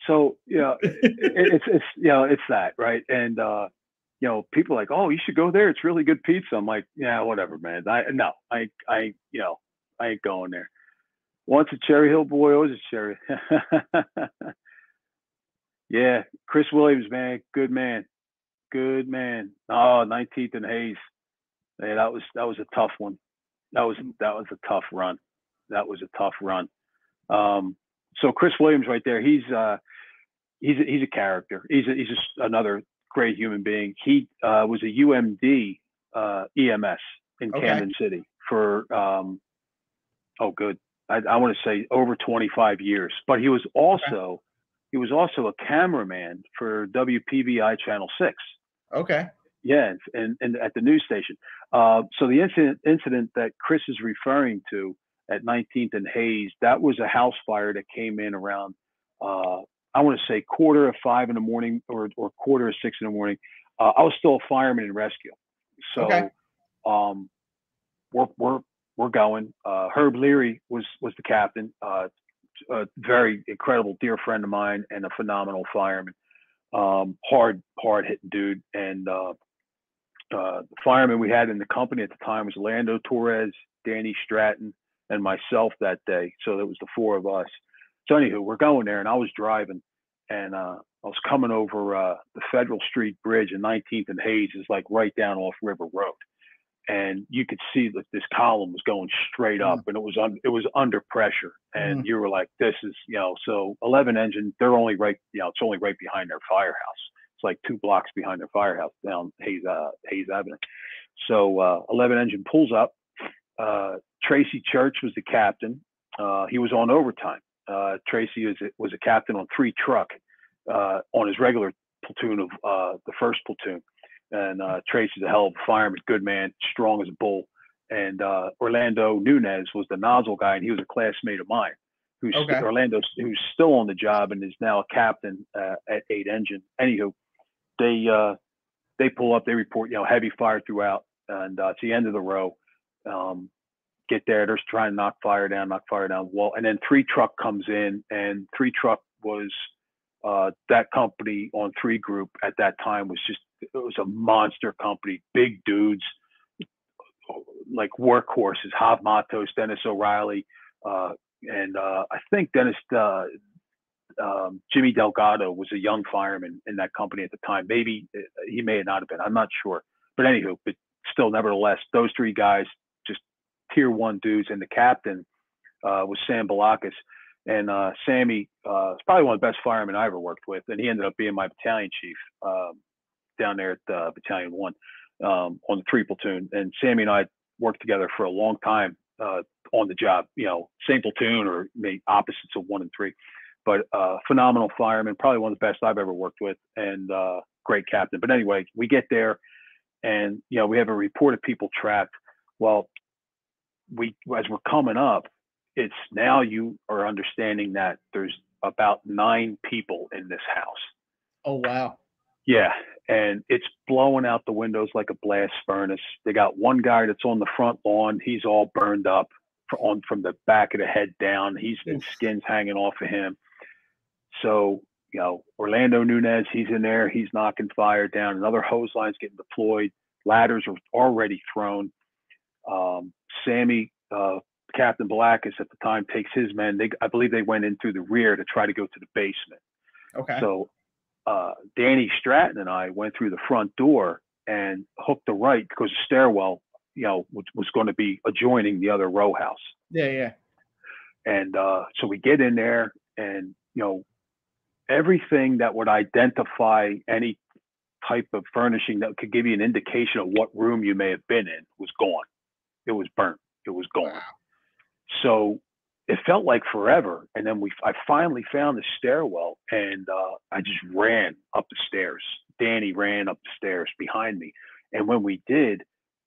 So, it's that, right? And, people are like, oh, you should go there. It's really good pizza. I'm like, yeah, whatever, man. I ain't going there. Once a Cherry Hill boy, always a Cherry. Yeah, Chris Williams, man, good man. Oh, 19th and Hayes. Yeah, that was a tough one. That was a tough run. That was a tough run. So Chris Williams right there, he's a character. He's just another great human being. He was a UMD EMS in Camden City for I want to say over 25 years. But he was also a cameraman for WPVI Channel 6. Okay. Yeah, and at the news station. So the incident that Chris is referring to at 19th and Hayes, that was a house fire that came in around I want to say 4:45 in the morning or 5:45 in the morning. I was still a fireman in rescue, so we're going. Herb Leary was the captain, a very incredible dear friend of mine and a phenomenal fireman. Hard hitting dude. And the fireman we had in the company at the time was Lando Torres, Danny Stratton, and myself that day. So that was the four of us. So anywho, we're going there, and I was driving, and I was coming over the Federal Street Bridge, and 19th and Hayes is like right down off River Road, and you could see that this column was going straight up, and it was under pressure, and you were like, this is, so 11 engine, they're only right, it's only right behind their firehouse. It's like 2 blocks behind their firehouse down Hayes Avenue. So 11 engine pulls up. Tracy Church was the captain. He was on overtime. Tracy was a captain on 3 truck on his regular platoon of the 1st platoon. And Tracy's a hell of a fireman, good man, strong as a bull. And Orlando Nunez was the nozzle guy, and he was a classmate of mine. Orlando, who's still on the job and is now a captain at 8 engine. Anywho, they pull up, they report, heavy fire throughout, and it's the end of the row. Get there, they're trying to knock fire down. Well, and then 3 truck comes in, and 3 truck was that company on 3 group at that time it was a monster company, big dudes, like workhorses, Hob Matos, Dennis O'Reilly, and I think Jimmy Delgado was a young fireman in that company at the time. Maybe he may not have been, I'm not sure. But anywho, but still, nevertheless, those 3 guys, just tier 1 dudes, and the captain was Sam Balakis. And Sammy is probably one of the best firemen I ever worked with, and he ended up being my battalion chief down there at Battalion 1 on the 3 platoon. And Sammy and I worked together for a long time on the job, same platoon or maybe opposites of 1 and 3. But phenomenal fireman, probably one of the best I've ever worked with, and great captain. But anyway, we get there, and we have a report of people trapped. Well, as we're coming up, it's now you are understanding that there's about 9 people in this house. Oh, wow. Yeah. And it's blowing out the windows like a blast furnace. They got one guy that's on the front lawn. He's all burned up from the back of the head down. Skin's hanging off of him. So, Orlando Nunez, he's in there. He's knocking fire down. Another hose line's getting deployed. Ladders are already thrown. Sammy, Captain Balakis at the time, takes his men. I believe they went in through the rear to try to go to the basement. Okay. So Danny Stratton and I went through the front door and hooked the right, because the stairwell, was going to be adjoining the other row house. Yeah. And so we get in there, and everything that would identify any type of furnishing that could give you an indication of what room you may have been in was gone. It was burnt. It was gone. Wow. So it felt like forever. And then I finally found the stairwell, and I just ran up the stairs. Danny ran up the stairs behind me. And when we did,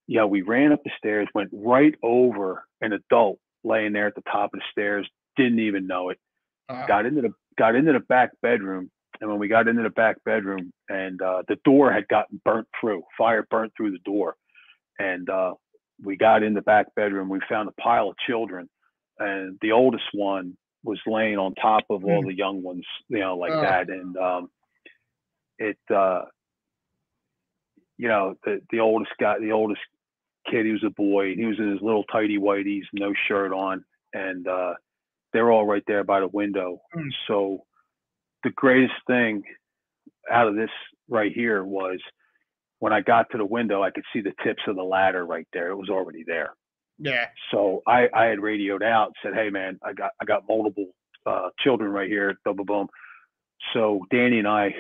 we ran up the stairs, went right over an adult laying there at the top of the stairs, didn't even know it. Wow. Got into the back bedroom. And when we got into the back bedroom, and the door had gotten burnt through, fire burnt through the door. And we got in the back bedroom, we found a pile of children, and the oldest one was laying on top of all the young ones, that. And the oldest kid, he was a boy, he was in his little tighty whities, no shirt on, and they're all right there by the window. So the greatest thing out of this right here was when I got to the window, I could see the tips of the ladder right there. It was already there. Yeah. So I had radioed out, said, "Hey man, I got multiple children right here, boom, boom." So Danny and I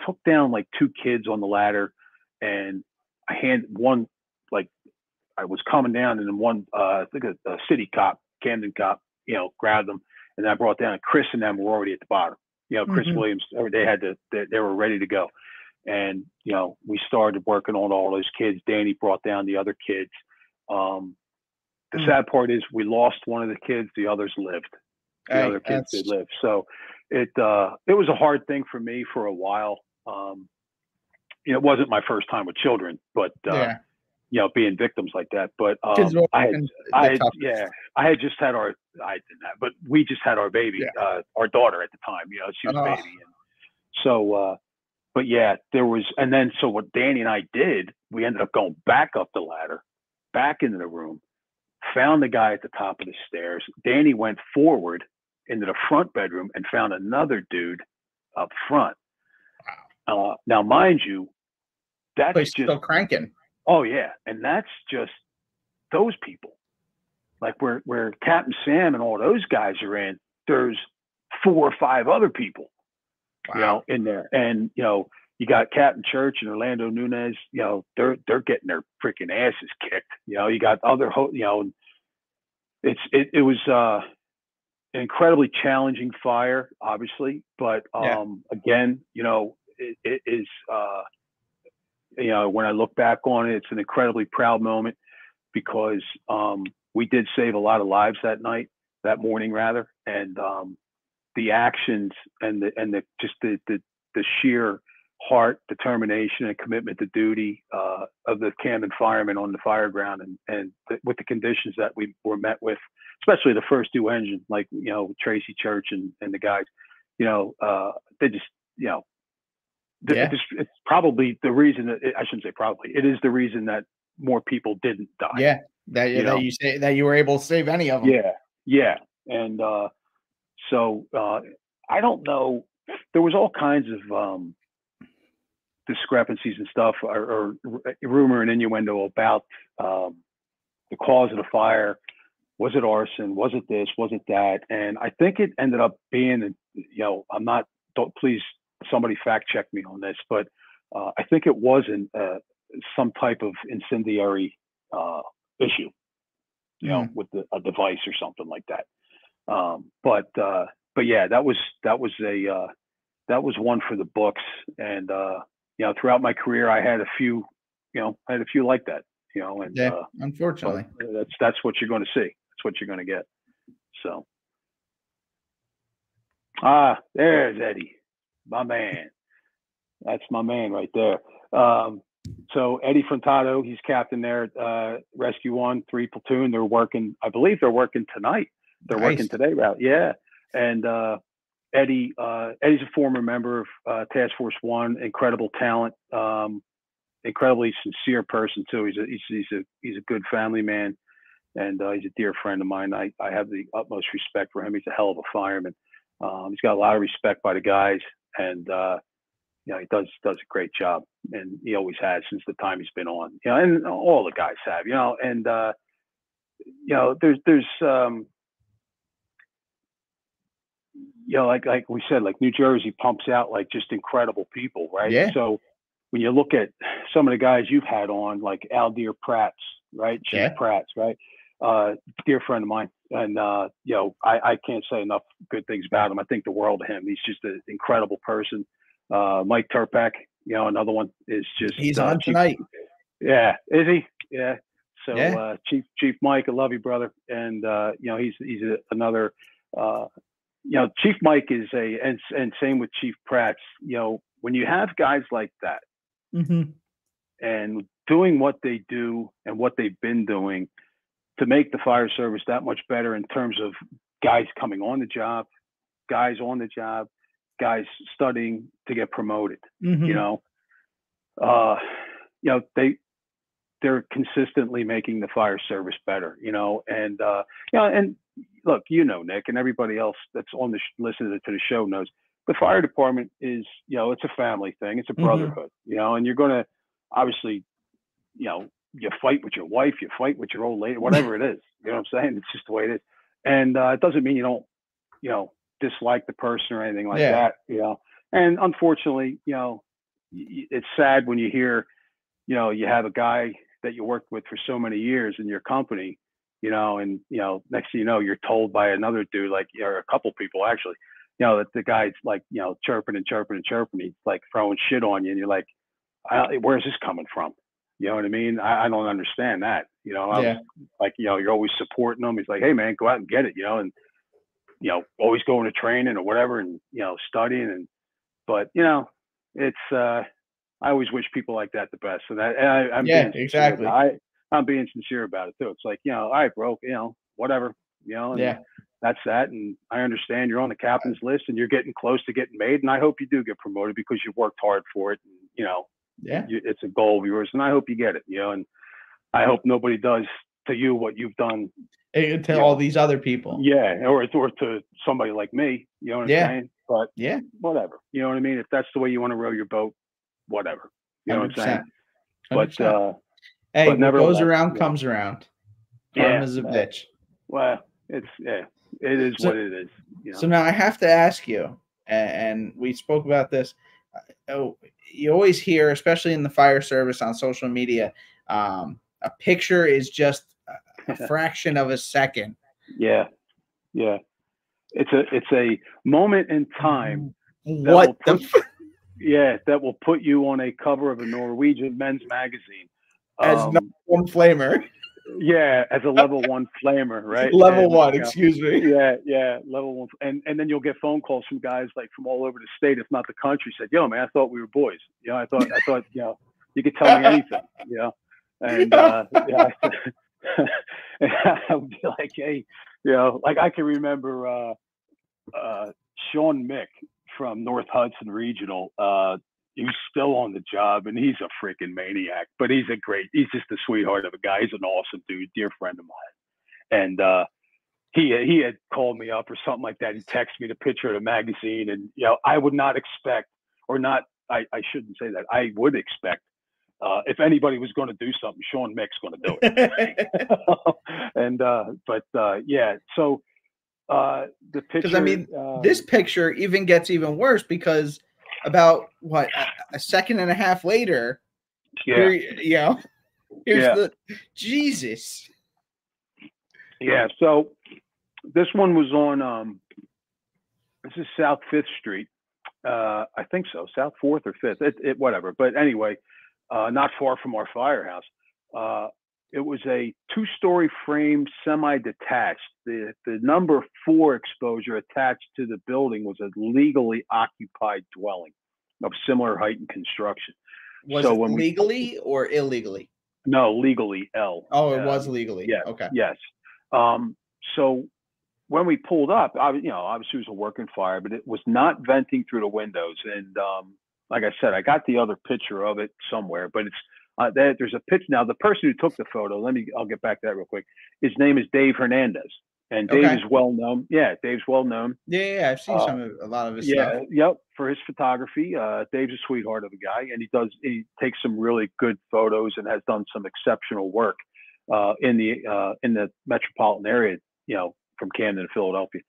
took down like 2 kids on the ladder, and I handed one, like I was coming down, and then one, I think a city cop, Camden cop, grabbed them, and I brought down, and Chris and them were already at the bottom. Chris Williams, they were ready to go. And, we started working on all those kids. Danny brought down the other kids. The sad part is we lost one of the kids. The others lived. The other kids did live. So it was a hard thing for me for a while. It wasn't my first time with children, but, being victims like that. But I had just had but we just had our baby, our daughter at the time. She was a baby. And so, but yeah, there was, and then so what Danny and I did, we ended up going back up the ladder, back into the room, found the guy at the top of the stairs. Danny went forward into the front bedroom and found another dude up front. Wow. Now, mind you, that's just still cranking. Oh yeah, and that's just those people. Like where Captain Sam and all those guys are in, there's 4 or 5 other people, in there. And you got Captain Church and Orlando Nunez. They're getting their freaking asses kicked. You got other, it was an incredibly challenging fire, obviously, but again, it is. When I look back on it, it's an incredibly proud moment because we did save a lot of lives that morning rather, and the actions and the sheer heart, determination, and commitment to duty of the Camden firemen on the fire ground, and with the conditions that we were met with, especially the first 2 engines, like Tracy Church and the guys, they just it's probably the reason that I shouldn't say probably, it is the reason that more people didn't die. Yeah, that you were able to save any of them. Yeah, and so I don't know. There was all kinds of discrepancies and stuff, or rumor and innuendo about the cause of the fire. Was it arson? Was it this? Was it that? And I think it ended up being, please somebody fact check me on this, but I think it wasn't some type of incendiary issue, with a device or something like that. But yeah, that was one for the books. And throughout my career, I had a few like that. And unfortunately, that's what you're going to see. That's what you're going to get. So, there's Eddie. My man. That's my man right there. So Eddie Frontado, he's captain there at Rescue 1, 3 platoon. I believe they're working tonight. They're working today, route. Yeah. And Eddie's a former member of Task Force 1, incredible talent, incredibly sincere person too. He's a good family man, and he's a dear friend of mine. I have the utmost respect for him. He's a hell of a fireman. He's got a lot of respect by the guys, and he does a great job, and he always has since the time he's been on. And all the guys have. And there's like we said, like New Jersey pumps out like just incredible people, right? Yeah. So when you look at some of the guys you've had on, like Aldir Pratt's, right? Chief Pratt's, right? Dear friend of mine. And, I can't say enough good things about him. I think the world of him. He's just an incredible person. Mike Turpak, another one is just. He's on tonight. Yeah. Is he? Yeah. So, Chief Mike, I love you, brother. And, he's another, Chief Mike is and same with Chief Pratt's, when you have guys like that and doing what they do and what they've been doing to make the fire service that much better in terms of guys coming on the job, guys on the job, guys studying to get promoted, they're consistently making the fire service better, and look, Nick, and everybody else that's on listening to the show knows the fire department is, it's a family thing. It's a brotherhood, and you're going to obviously, you fight with your wife, you fight with your old lady, whatever it is. You know what I'm saying? It's just the way it is. And it doesn't mean you don't, dislike the person or anything like that, And unfortunately, it's sad when you hear, you have a guy that you worked with for so many years in your company, and, next thing you know, you're told by another dude, like, or a couple people actually, that the guy's like, chirping and chirping and chirping. He's like throwing shit on you. And you're like, where's this coming from? You know what I mean? I don't understand that. I was like, you're always supporting them. He's like, hey man, go out and get it, and, always going to training or whatever and, studying. But, it's, I always wish people like that the best. So that I'm exactly. I'm being sincere about it too. It's like, all right, bro, whatever, and that's that. And I understand you're on the captain's list and you're getting close to getting made. And I hope you do get promoted because you've worked hard for it. And, it's a goal of yours. And I hope you get it, and I hope nobody does to you what you've done to all these other people. Yeah. Or to somebody like me, you know what I'm saying? But whatever, you know what I mean? If that's the way you want to row your boat, whatever, you know what I'm saying? 100%. But, hey, but what goes around comes around. Karma's a bitch. Well, it is what it is. So now I have to ask you, and we spoke about this. You always hear, especially in the fire service on social media, a picture is just a fraction of a second. Yeah. It's a moment in time. That will put you on a cover of a Norwegian men's magazine as one flamer. Yeah, as a level 1 flamer, right? Level 1, excuse me. Yeah, level 1, and then you'll get phone calls from guys like from all over the state, if not the country. Said, "Yo, man, I thought we were boys. I thought, you could tell me anything, And and I would be like, hey, like I can remember Sean Mick from North Hudson Regional. He's still on the job, and he's a freaking maniac. But he's just a sweetheart of a guy. He's an awesome dude, dear friend of mine. And he had called me up or something like that. He texted me the picture of the magazine, and I would not expect, or not. I shouldn't say that. I would expect. If anybody was going to do something, Sean Mick's going to do it. And so the picture. Because I mean, this picture even gets even worse because about a second and a half later, here's the Jesus. Yeah. So this one was on. This is South 5th Street. I think so. South 4th or 5th. Whatever. But anyway. Not far from our firehouse. It was a 2-story frame, semi-detached. The number 4 exposure attached to the building was a legally occupied dwelling of similar height and construction. Was it legally or illegally? No, legally, L. Oh, it was legally. Yeah. Okay. Yes. So when we pulled up, obviously it was a working fire, but it was not venting through the windows. And like I said, I got the other picture of it somewhere, but it's there's a picture. Now, the person who took the photo, I'll get back to that real quick. His name is Dave Hernandez, and Dave is well known. Yeah, Dave's well known. Yeah, I've seen a lot of his stuff. Yep, for his photography. Dave's a sweetheart of a guy, and he takes some really good photos and has done some exceptional work in the metropolitan area, from Camden to Philadelphia.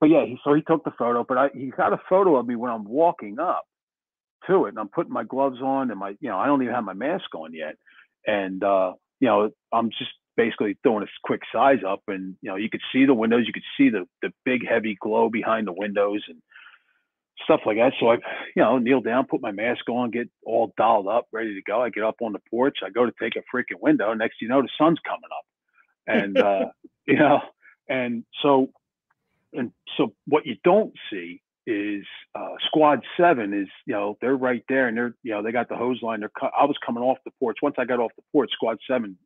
But yeah, so he took the photo, but he got a photo of me when I'm walking up to it, and I'm putting my gloves on, and I don't even have my mask on yet, and I'm just basically throwing a quick size up, and you could see the windows, you could see the big heavy glow behind the windows and stuff like that. So I kneel down, put my mask on, get all dolled up, ready to go. I get up on the porch, I go to take a freaking window. Next thing you know, the sun's coming up, and and so what you don't see is Squad 7 is, they're right there, and they're, they got the hose line. I was coming off the porch. Once I got off the porch, Squad 7,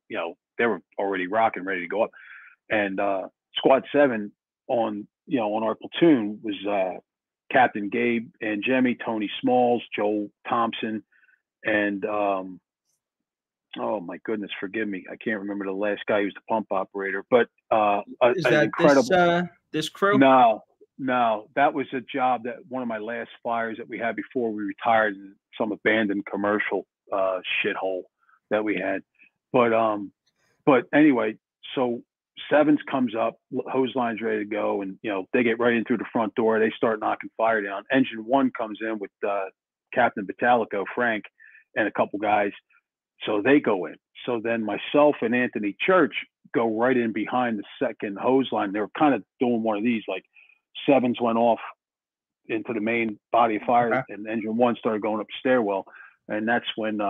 they were already rocking, ready to go up. And Squad 7 on our platoon was Captain Gabe and Jemmy, Tony Smalls, Joel Thompson, and oh my goodness, forgive me, I can't remember the last guy who's the pump operator, but is that incredible this crew? No, that was a job that one of my last fires that we had before we retired in some abandoned commercial shithole. that we had. But anyway, so sevens comes up, hose line's ready to go, and they get right in through the front door. They start knocking fire down. Engine one comes in with Captain Batalico, Frank, and a couple guys. So they go in. So then myself and Anthony Church go right in behind the second hose line. They were kind of doing one of these, like sevens went off into the main body of fire, Okay. and engine one started going up the stairwell. And that's when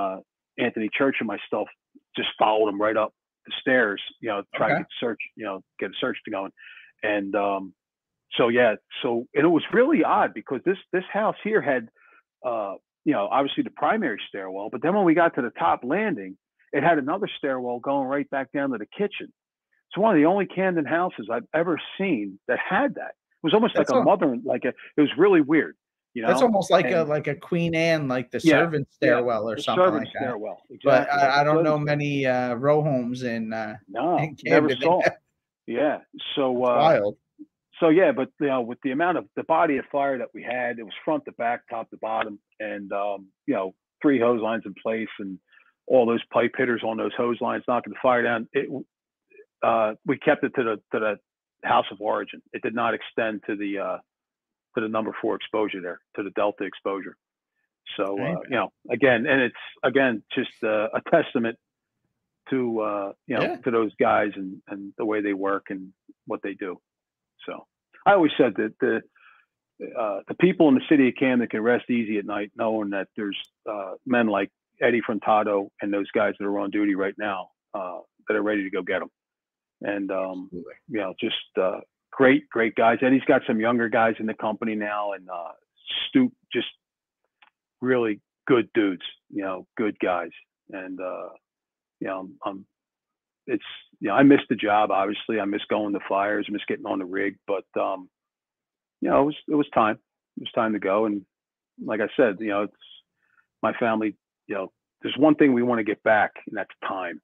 Anthony Church and myself just followed him right up the stairs, try to get search, get a search to going. And so and it was really odd because this house here had obviously the primary stairwell, but then when we got to the top landing, it had another stairwell going right back down to the kitchen. It's one of the only Camden houses I've ever seen that had that. It was almost like a mother, it was really weird. That's almost like a Queen Anne, like the servant stairwell or something like that. Stairwell, exactly. But I don't know many row homes in in Camden. Never saw. Yeah, so wild. So yeah, but with the amount of the body of fire that we had, it was front to back, top to bottom, and 3 hose lines in place, and all those pipe hitters on those hose lines knocking the fire down. We kept it to the house of origin. It did not extend to the number 4 exposure there, to the Delta exposure. So again, and it's just a testament to to those guys and the way they work and what they do. So I always said that the people in the city of Camden can rest easy at night knowing that there's men like Eddie Frontado and those guys that are on duty right now that are ready to go get them. And just great guys. Eddie's got some younger guys in the company now, and Stoop, just really good dudes, good guys. And I miss the job. Obviously, I miss going to fires. I miss getting on the rig. But it was time. It was time to go. And like I said, it's my family. There's one thing we want to get back, and that's time,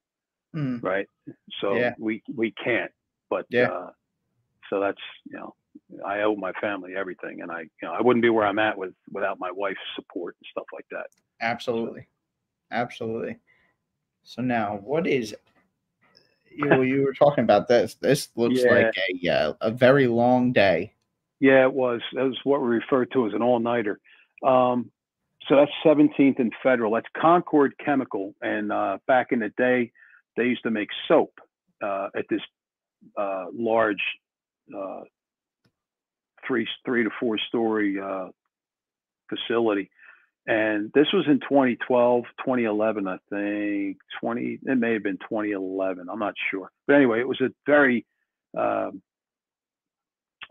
right? So we can't. But so that's I owe my family everything, and I wouldn't be where I'm at without my wife's support and stuff like that. Absolutely, absolutely. So now, what is you were talking about this? This looks like a very long day. Yeah, it was. That was what we referred to as an all-nighter. So that's 17th and Federal. That's Concord Chemical, and back in the day, they used to make soap at this large 3 to 4 story facility. And this was in 2012, 2011, I think. It may have been 2011. I'm not sure. But anyway, it was a very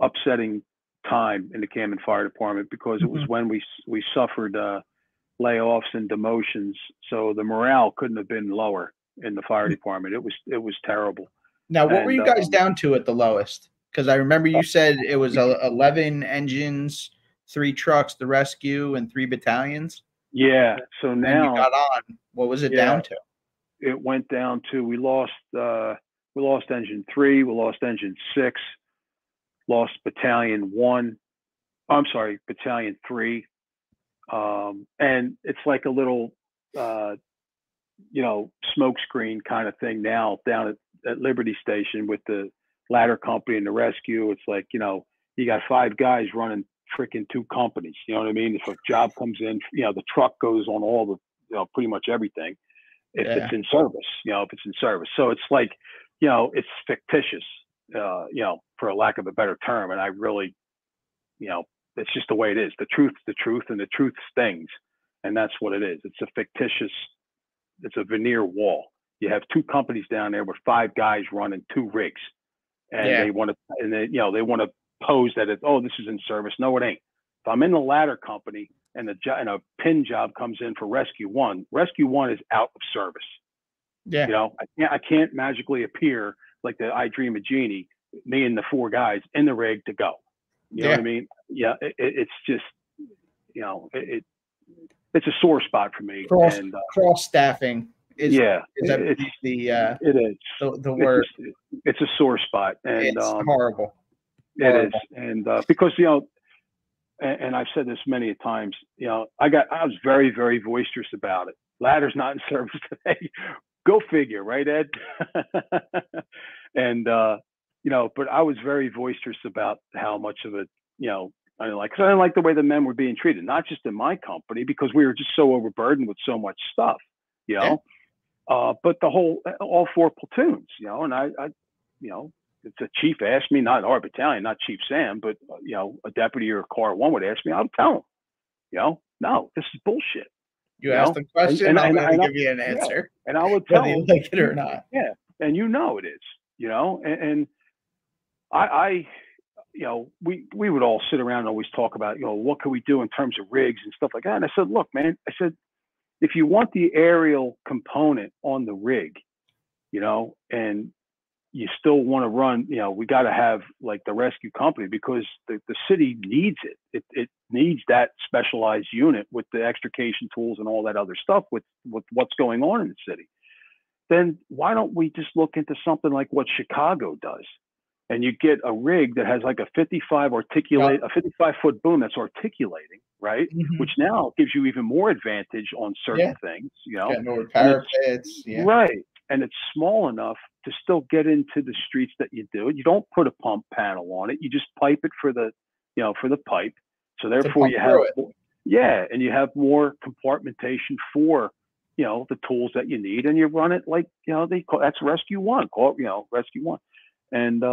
upsetting time in the Camden Fire Department because it was when we suffered layoffs and demotions. So the morale couldn't have been lower in the fire department. It was terrible. Now, what were you guys down to at the lowest? Because I remember you said it was 11 engines, 3 trucks, the rescue, and 3 battalions. Yeah. So now you got on. What was it down to? It went down to we lost engine 3, we lost engine 6, lost battalion 1. I'm sorry, battalion 3. And it's like a little smoke screen kind of thing now down at Liberty Station with the ladder company and the rescue. It's like, you got 5 guys running freaking 2 companies. You know what I mean? If a job comes in, the truck goes on all the, pretty much everything. If it's in service, So it's like, it's fictitious, for a lack of a better term. And I really, it's just the way it is. The truth's the truth, and the truth stings. And that's what it is. It's a fictitious, it's a veneer wall. You have 2 companies down there with 5 guys running 2 rigs. And they want to pose that this is in service. No, it ain't. If I'm in the ladder company and a pin job comes in for rescue one is out of service. Yeah. I can't magically appear like the I Dream of Jeannie, me and the 4 guys in the rig to go. You know what I mean? Yeah. It's just, it's a sore spot for me. Cross staffing. It is the word. It's a sore spot, and it's horrible. It is, and because and I've said this many times. I was very, very boisterous about it. ladder's not in service today. Go figure, right, Ed? And, but I was very boisterous about how much of it, I didn't like, because I didn't like the way the men were being treated, not just in my company, because we were just so overburdened with so much stuff, Yeah. But all 4 platoons, and I if the chief asked me, not our battalion, not Chief Sam, but, a deputy or Car 1 would ask me, I'll tell him, no, this is bullshit. You asked the question, and I'm going to give you an answer. Yeah, and I would tell whether him, you like it or not. Yeah, and it is, and I we would all sit around and always talk about, what can we do in terms of rigs and stuff like that. And I said, look, man, if you want the aerial component on the rig, and you still want to run, we got to have like the rescue company, because the city needs it. It needs that specialized unit with the extrication tools and all that other stuff with what's going on in the city. Then why don't we just look into something like what Chicago does? And you get a rig that has like a 55-foot boom that's articulating, right? Mm-hmm. Which now gives you even more advantage on certain things, Got no repair pits. Yeah. Right. And it's small enough to still get into the streets that you do. You don't put a pump panel on it. You just pipe it for the pipe. So therefore you have, and you have more compartmentation for, the tools that you need, and you run it like, that's Rescue 1, call it, Rescue 1. And,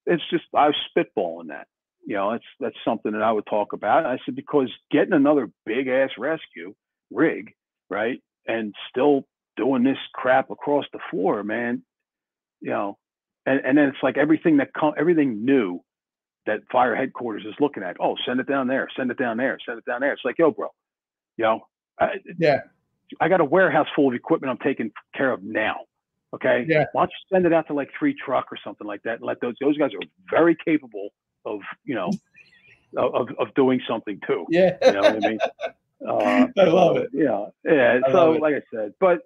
it's just, I was spitballing that, that's something that I would talk about. I said, because getting another big ass rescue rig, right, and still doing this crap across the floor, man, and then it's like everything new that fire headquarters is looking at. Oh, send it down there, send it down there, send it down there. It's like, yo, bro, I got a warehouse full of equipment I'm taking care of now. Okay. Yeah. Why don't you send it out to like 3 truck or something like that, and let those guys are very capable of, of doing something too. Yeah. You know what I mean? I love it. Yeah. Yeah. So like I said, but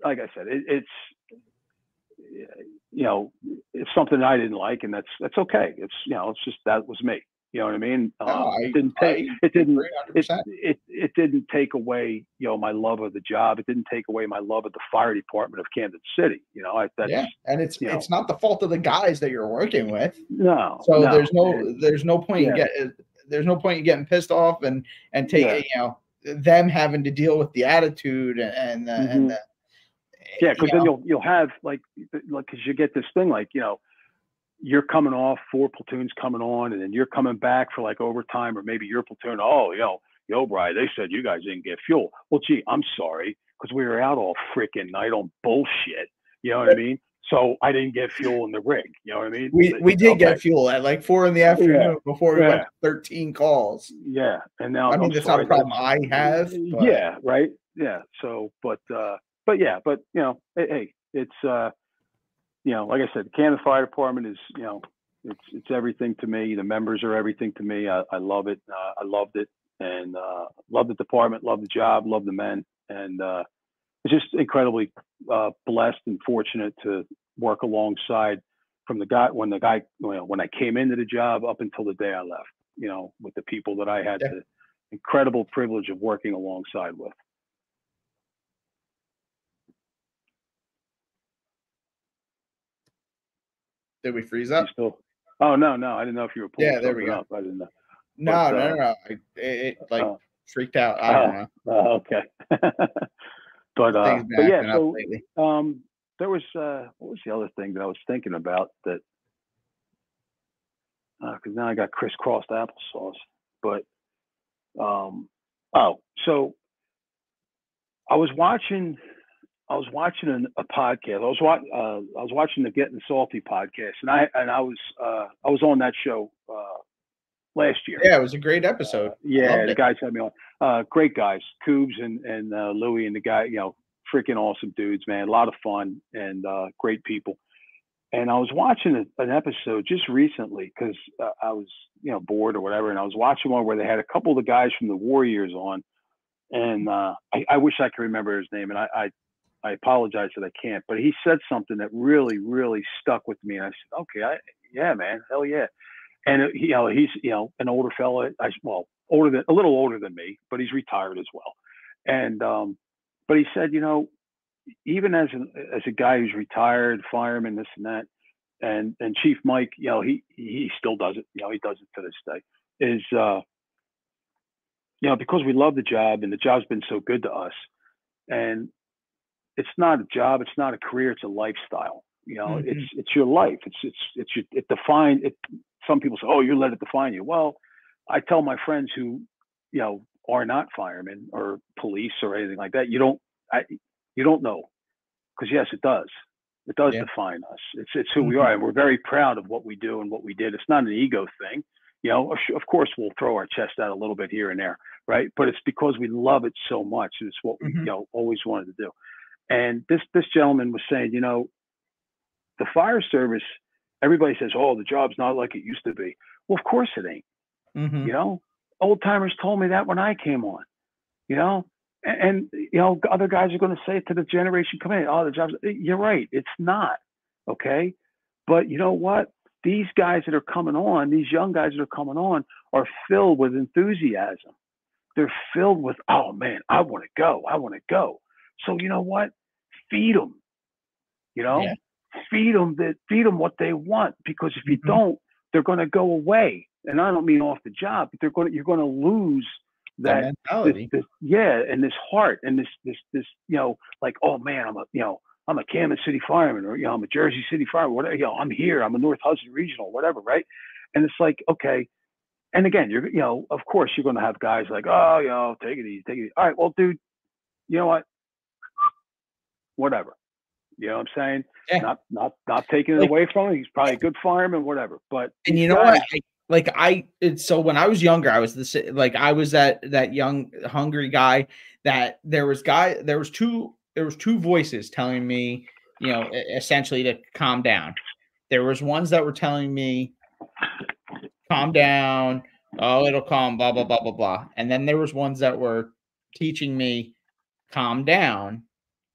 like I said, it's something I didn't like, and that's okay. It's it's just, that was me. You know what I mean? It didn't take away, my love of the job. It didn't take away my love of the fire department of Camden City. And it's not the fault of the guys that you're working with. No. So there's no point in getting pissed off and taking them having to deal with the attitude and the because then you'll have like because you get this thing like you're coming off, 4 platoons coming on, and then you're coming back for like overtime, or maybe your platoon, yo, Brian, they said you guys didn't get fuel. Well, gee, I'm sorry, because we were out all freaking night on bullshit. You know what I mean? So I didn't get fuel in the rig. You know what I mean? We did get fuel at like 4 p.m. before we went to 13 calls. Yeah. And now that's not a problem I have. But. Yeah, right. Yeah. So, but hey, it's like I said, the Camden Fire Department is, it's everything to me. The members are everything to me. I love it. I loved it, and love the department, love the job, love the men, and it's just incredibly blessed and fortunate to work alongside when I came into the job up until the day I left. With the people that I had the incredible privilege of working alongside with. Did we freeze up? Oh, no. I didn't know if you were pulling there we go. up. I didn't know. No. It freaked out. I don't know. Okay. but yeah, so there was what was the other thing that I was thinking about that because now I got crisscrossed applesauce. But so I was watching a podcast. I was watching the Getting Salty podcast, and I was on that show last year. Yeah, it was a great episode. The guys had me on. Great guys, Coobs and Louie, and the guy, freaking awesome dudes, man. A lot of fun and great people. And I was watching an episode just recently because I was bored or whatever, and I was watching one where they had a couple of the guys from the Warriors on, and I wish I could remember his name, and I apologize that I can't, but he said something that really, really stuck with me. And I said, okay, yeah, man, hell yeah. And he's an older fella. a little older than me, but he's retired as well. And but he said, even as a guy who's retired, fireman, this and that, and Chief Mike, he still does it. He does it to this day. Is because we love the job and the job's been so good to us, and it's not a job, it's not a career, it's a lifestyle. It's your life. It defines it. Some people say, "Oh, you let it define you." Well, I tell my friends who, are not firemen or police or anything like that, you don't know, because yes, it does. It does define us. It's who we are, and we're very proud of what we do and what we did. It's not an ego thing. Of course, we'll throw our chest out a little bit here and there, right? But it's because we love it so much. It's what we always wanted to do. And this gentleman was saying, the fire service, everybody says, "Oh, the job's not like it used to be." Well, of course it ain't. Old timers told me that when I came on. And other guys are going to say it to the generation coming in. "Oh, the job's." You're right. It's not. Okay. But you know what? These guys that are coming on, these young guys that are coming on, are filled with enthusiasm. They're filled with, "Oh man, I want to go. I want to go." So you know what? Feed them. Feed them what they want, because if you don't, they're going to go away. And I don't mean off the job, but you're going to lose that mentality. And this heart and this like, "Oh man, I'm a Camden City fireman, or I'm a Jersey City fireman, whatever. I'm here. I'm a North Hudson Regional, whatever, right?" And it's like, okay. And again, you're of course you're going to have guys like, "Oh, take it easy, take it easy." All right, well, dude, you know what? Whatever. You know what I'm saying? Yeah. Not taking it away from him. He's probably a good fireman, whatever. But and you know what? So when I was younger, I was I was that young hungry guy that there was two voices telling me, essentially to calm down. There was ones that were telling me, "Calm down. Oh, it'll calm, blah, blah, blah, blah, blah." And then there was ones that were teaching me, "Calm down.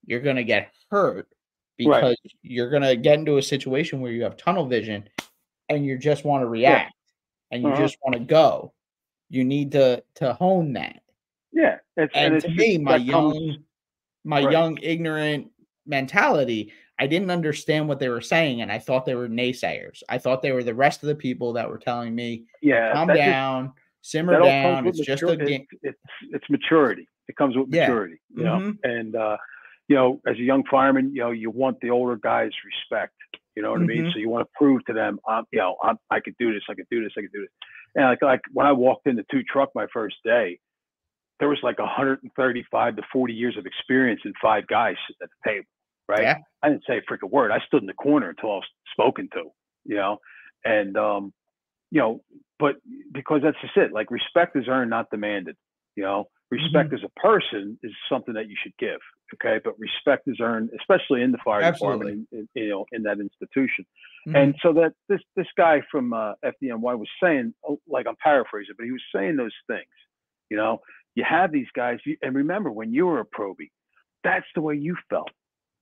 You're going to get hurt, because you're going to get into a situation where you have tunnel vision and you just want to react and you just want to go. You need to hone that." Yeah. And to me, my young, ignorant mentality, I didn't understand what they were saying, and I thought they were naysayers. I thought they were the rest of the people that were telling me, "Calm down, simmer down. It's just a game." It's maturity. It comes with maturity, and as a young fireman, you want the older guys' respect. You know what I mean? So you want to prove to them, I could do this, I could do this, I could do this. And like when I walked in the 2 truck my first day, there was like 135 to 40 years of experience in 5 guys at the table, right? Yeah. I didn't say a freaking word. I stood in the corner until I was spoken to, and but because that's just it. Like, respect is earned, not demanded. Respect as a person is something that you should give. Okay. But respect is earned, especially in the fire department, in that institution. And so that this guy from FDNY was saying, like, I'm paraphrasing, but he was saying those things. You have these guys, and remember, when you were a Probie, that's the way you felt,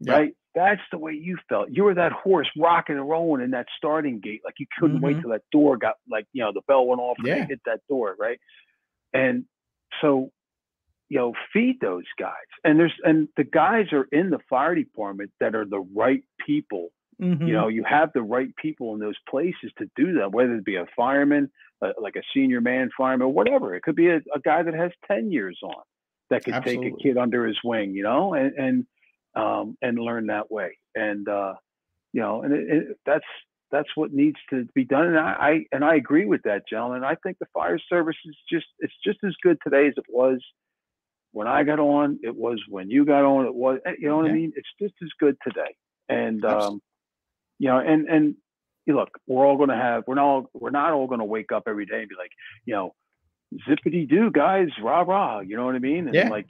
right? That's the way you felt. You were that horse rocking and rolling in that starting gate, like you couldn't wait till that door got, like, the bell went off and they hit that door, right? And so, feed those guys. And the guys are in the fire department that are the right people. You have the right people in those places to do that, whether it be a fireman, like a senior man fireman, or whatever. It could be a guy that has 10 years on that could take a kid under his wing, and learn that way. And, that's what needs to be done. And I agree with that, gentleman. I think the fire service it's just as good today as it was when I got on. It was when you got on. It was, what I mean? It's just as good today. And, and look, we're not all going to wake up every day and be like, zippity doo, guys, rah rah. You know what I mean? And like,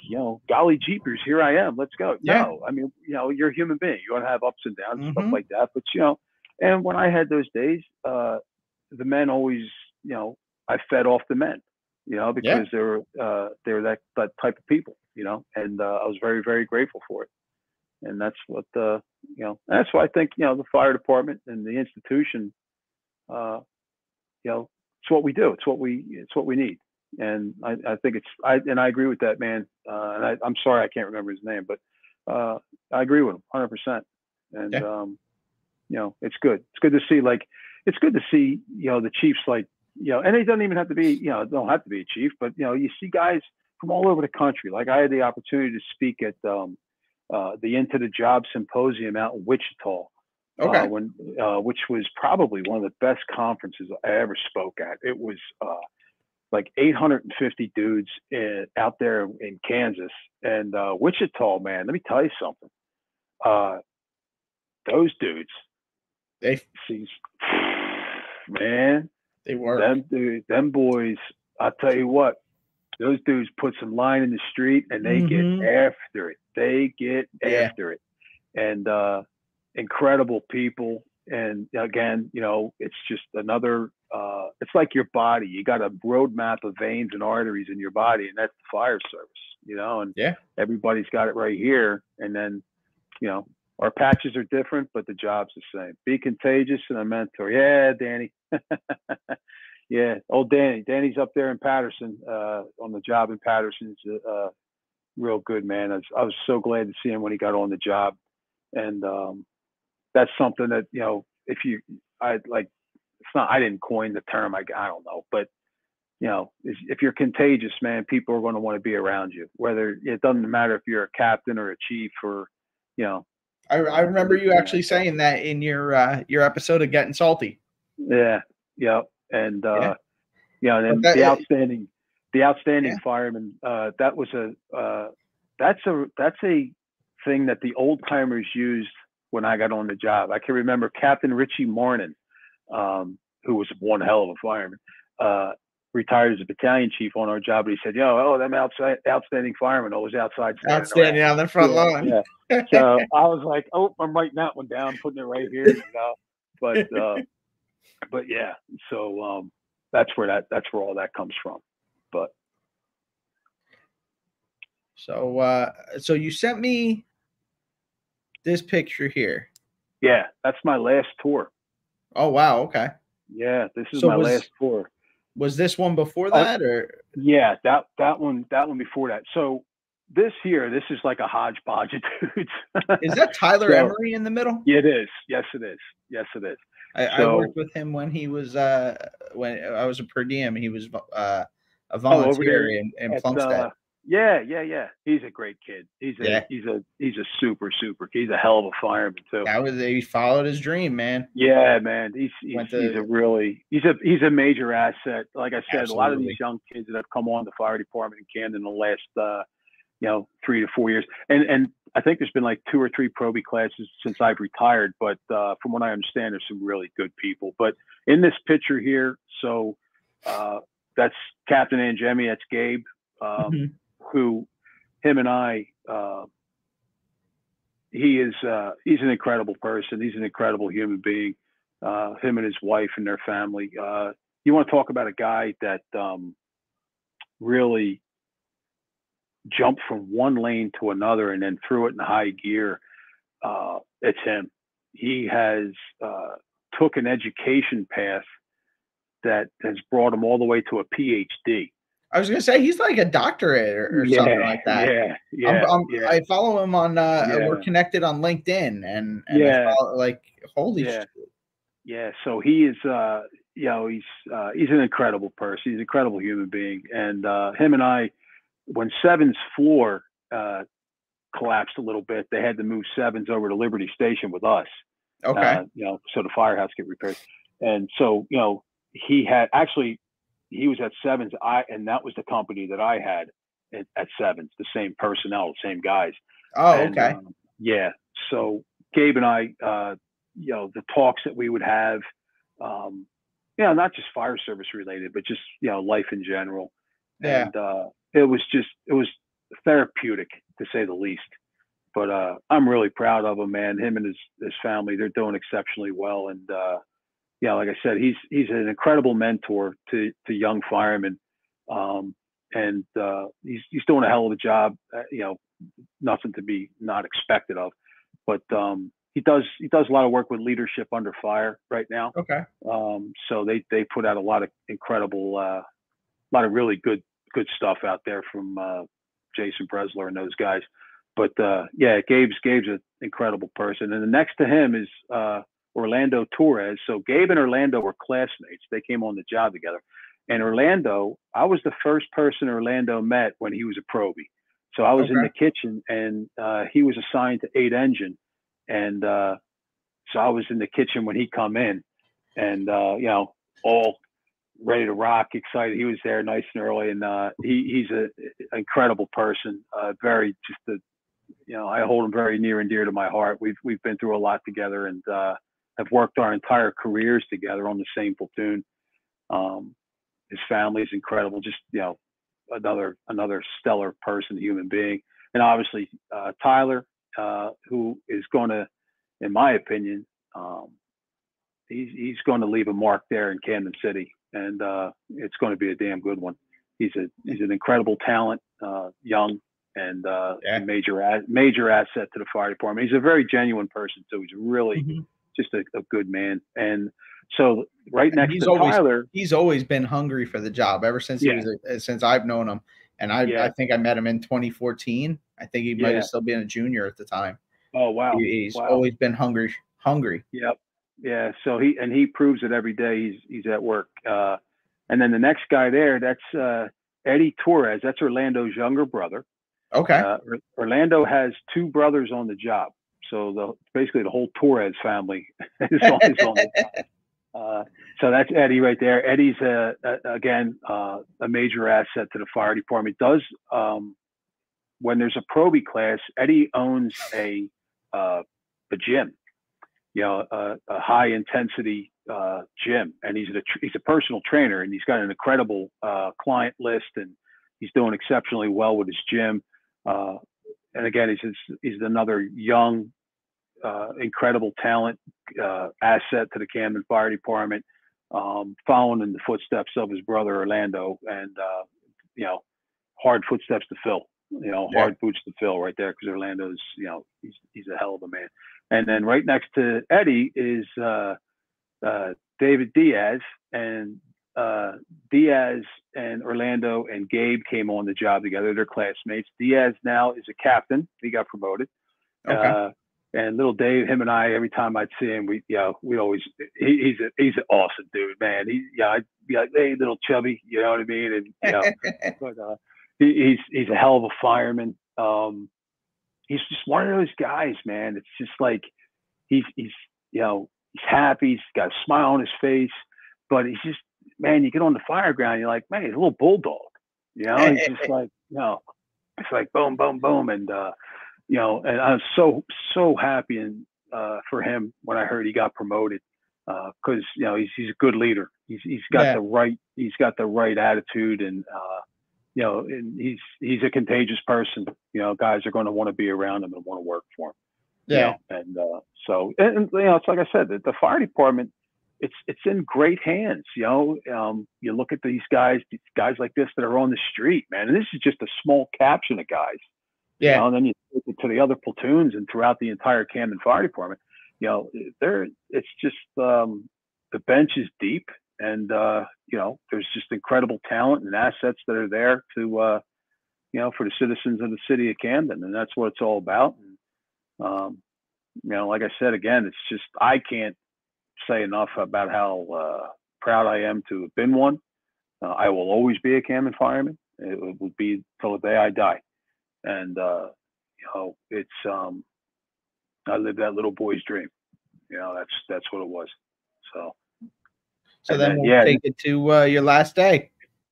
golly jeepers, here I am. Let's go. No, I mean, you're a human being. You're gonna have ups and downs and stuff like that. But and when I had those days, the men always, I fed off the men, because they're that type of people, and I was very, very grateful for it. And that's what that's why I think the fire department and the institution, it's what we do. It's what we need. And I think and I agree with that man. And I'm sorry I can't remember his name, but I agree with him 100%. And Yeah. it's good. It's good to see the Chiefs, like, and it doesn't even have to be, don't have to be a Chief, but you see guys from all over the country. Like, I had the opportunity to speak at the Into the Job Symposium out in Wichita, Okay. which was probably one of the best conferences I ever spoke at. It was like 850 dudes out there in Kansas, and Wichita, man. Let me tell you something. Those dudes, They man, work. them boys. I'll tell you what. Those dudes put some line in the street, and they get after it. They get after it, and incredible people. And again, it's just another. It's like your body. You got a roadmap of veins and arteries in your body, and that's the fire service. And everybody's got it right here. And then, our patches are different, but the job's the same. Be contagious and a mentor. Yeah, Danny. Yeah, old Danny. Danny's up there in Patterson, on the job in Patterson. He's real good, man. I was so glad to see him when he got on the job, and that's something that it's not. I didn't coin the term. I don't know, but if you're contagious, man, people are going to want to be around you. Whether it doesn't matter if you're a captain or a chief or, I remember you actually saying that in your episode of Getting Salty. Yeah. Yeah. And and then the outstanding fireman. That's a thing that the old timers used when I got on the job. I can remember Captain Richie Marnin, who was one hell of a fireman, retired as a battalion chief on our job. But he said, them outstanding firemen always outside standing on the front lawn. Yeah. So I was like, I'm writing that one down, putting it right here. But yeah, so that's where all that comes from. But so you sent me this picture here. Yeah, that's my last tour. Oh wow, okay. Yeah, this is my last tour. Was this one before that, or? Yeah, that one before that. So this is like a hodgepodge of dudes. Is that Tyler Emery in the middle? It is. Yes, it is. Yes, it is. I worked with him when he was when I was a per diem. He was a volunteer in Plumstead. Yeah. He's a great kid. He's a super. He's a hell of a fireman too. He followed his dream, man. Yeah, man. He's a major asset. Like I said, absolutely. A lot of these young kids that have come on the fire department in Camden in the last 3 to 4 years, and I think there's been like 2 or 3 Probie classes since I've retired. But from what I understand, there's some really good people. But in this picture here, so that's Captain Angemi. That's Gabe. Who, him and I, he's an incredible person. He's an incredible human being. Him and his wife and their family. You want to talk about a guy that really jumped from one lane to another and then threw it in high gear. It's him. He has took an education path that has brought him all the way to a PhD. I was going to say he's like a doctorate or something like that. Yeah. I follow him on. We're connected on LinkedIn, and I follow, holy shit. Yeah. So he is. He's an incredible person. He's an incredible human being, and him and I, when Seven's floor collapsed a little bit, they had to move Seven's over to Liberty Station with us. Okay. So the firehouse get repaired, and so he was at Seven's, and that was the company that I had at Seven's, the same personnel, the same guys. Oh, okay. So Gabe and I, the talks that we would have, not just fire service related, but just, life in general. Yeah. And it was therapeutic, to say the least. But I'm really proud of him, man. Him and his family, they're doing exceptionally well. And like I said, he's an incredible mentor to young firemen, and he's doing a hell of a job. Nothing to be not expected of, but he does a lot of work with leadership under fire right now. Okay. So they put out a lot of incredible lot of really good stuff out there from Jason Bresler and those guys. But yeah, Gabe's an incredible person. And the next to him is Orlando Torres. So Gabe and Orlando were classmates. They came on the job together. And Orlando, I was the first person Orlando met when he was a Probie. So I was in the kitchen, and he was assigned to 8 engine. And so I was in the kitchen when he come in, and you know, all ready to rock, excited. He was there nice and early, and he's an incredible person. Very just a, you know, I hold him very near and dear to my heart. We've been through a lot together, and have worked our entire careers together on the same platoon. His family's incredible. Just, you know, another stellar person, human being. And obviously Tyler, who is going to, in my opinion, he's going to leave a mark there in Camden City, and it's going to be a damn good one. He's an incredible talent, young, and a major asset to the fire department. He's a very genuine person too. He's really just a good man. And so right next to Tyler, he's always been hungry for the job ever since he was since I've known him. And I think I met him in 2014. I think he might have still been a junior at the time. Oh wow! He's always been hungry. Yep. Yeah. So he proves it every day. He's at work. And then the next guy there, that's Eddie Torres. That's Orlando's younger brother. Okay. Orlando has 2 brothers on the job, so basically the whole Torres family is on the job. So that's Eddie right there. Eddie's again a major asset to the fire department. Does when there's a Probie class, Eddie owns a gym, you know, a high intensity gym, and he's a personal trainer, and he's got an incredible client list, and he's doing exceptionally well with his gym. And again, he's another young, incredible talent, asset to the Camden Fire Department, following in the footsteps of his brother Orlando, and you know, hard footsteps to fill. You know, hard boots to fill right there, because Orlando's, you know, he's a hell of a man. And then right next to Eddie is David Diaz, and Diaz and Orlando and Gabe came on the job together. They're classmates. Diaz now is a captain. He got promoted. Okay. And little Dave, him and I, every time I'd see him, we always, he's an awesome dude, man. I'd be like, hey, little chubby, you know what I mean? And, you know, but he's a hell of a fireman. He's just one of those guys, man. It's just like, he's you know, he's happy. He's got a smile on his face, but he's just, man, you get on the fire ground, you're like, man, he's a little bulldog, you know? He's just like, you know, it's like boom, boom, boom. And, you know, and I was so happy and for him when I heard he got promoted, because, you know, he's a good leader. He's got the right attitude, and you know, and he's a contagious person. You know, guys are going to want to be around him and want to work for him. Yeah. You know? And you know, it's like I said, the fire department, it's in great hands. You know, you look at these guys like this that are on the street, man, and this is just a small caption of guys. Yeah. You know, and then you take it to the other platoons and throughout the entire Camden Fire Department. You know, it's just the bench is deep, and you know, there's just incredible talent and assets that are there to you know, for the citizens of the city of Camden, and that's what it's all about. And, you know, like I said, again, it's just, I can't say enough about how proud I am to have been one. I will always be a Camden fireman. It will be till the day I die. And you know, it's I lived that little boy's dream. You know, that's what it was. So then we'll take it to your last day.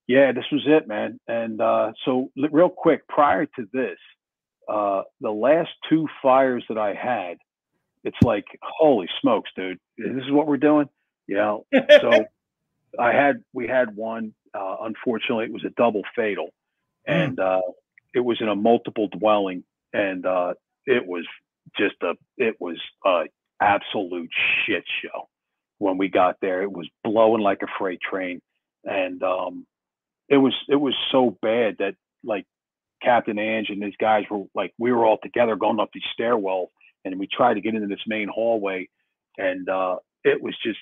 Yeah, this was it, man. And so real quick, prior to this, the last 2 fires that I had, it's like, holy smokes, dude, this is what we're doing. You know, so we had one, unfortunately, it was a double fatal, and it was in a multiple dwelling, and it was a absolute shit show. When we got there, it was blowing like a freight train, and it was so bad that, like, Captain Ange and his guys were like, we were all together going up these stairwells, and we tried to get into this main hallway, and it was just,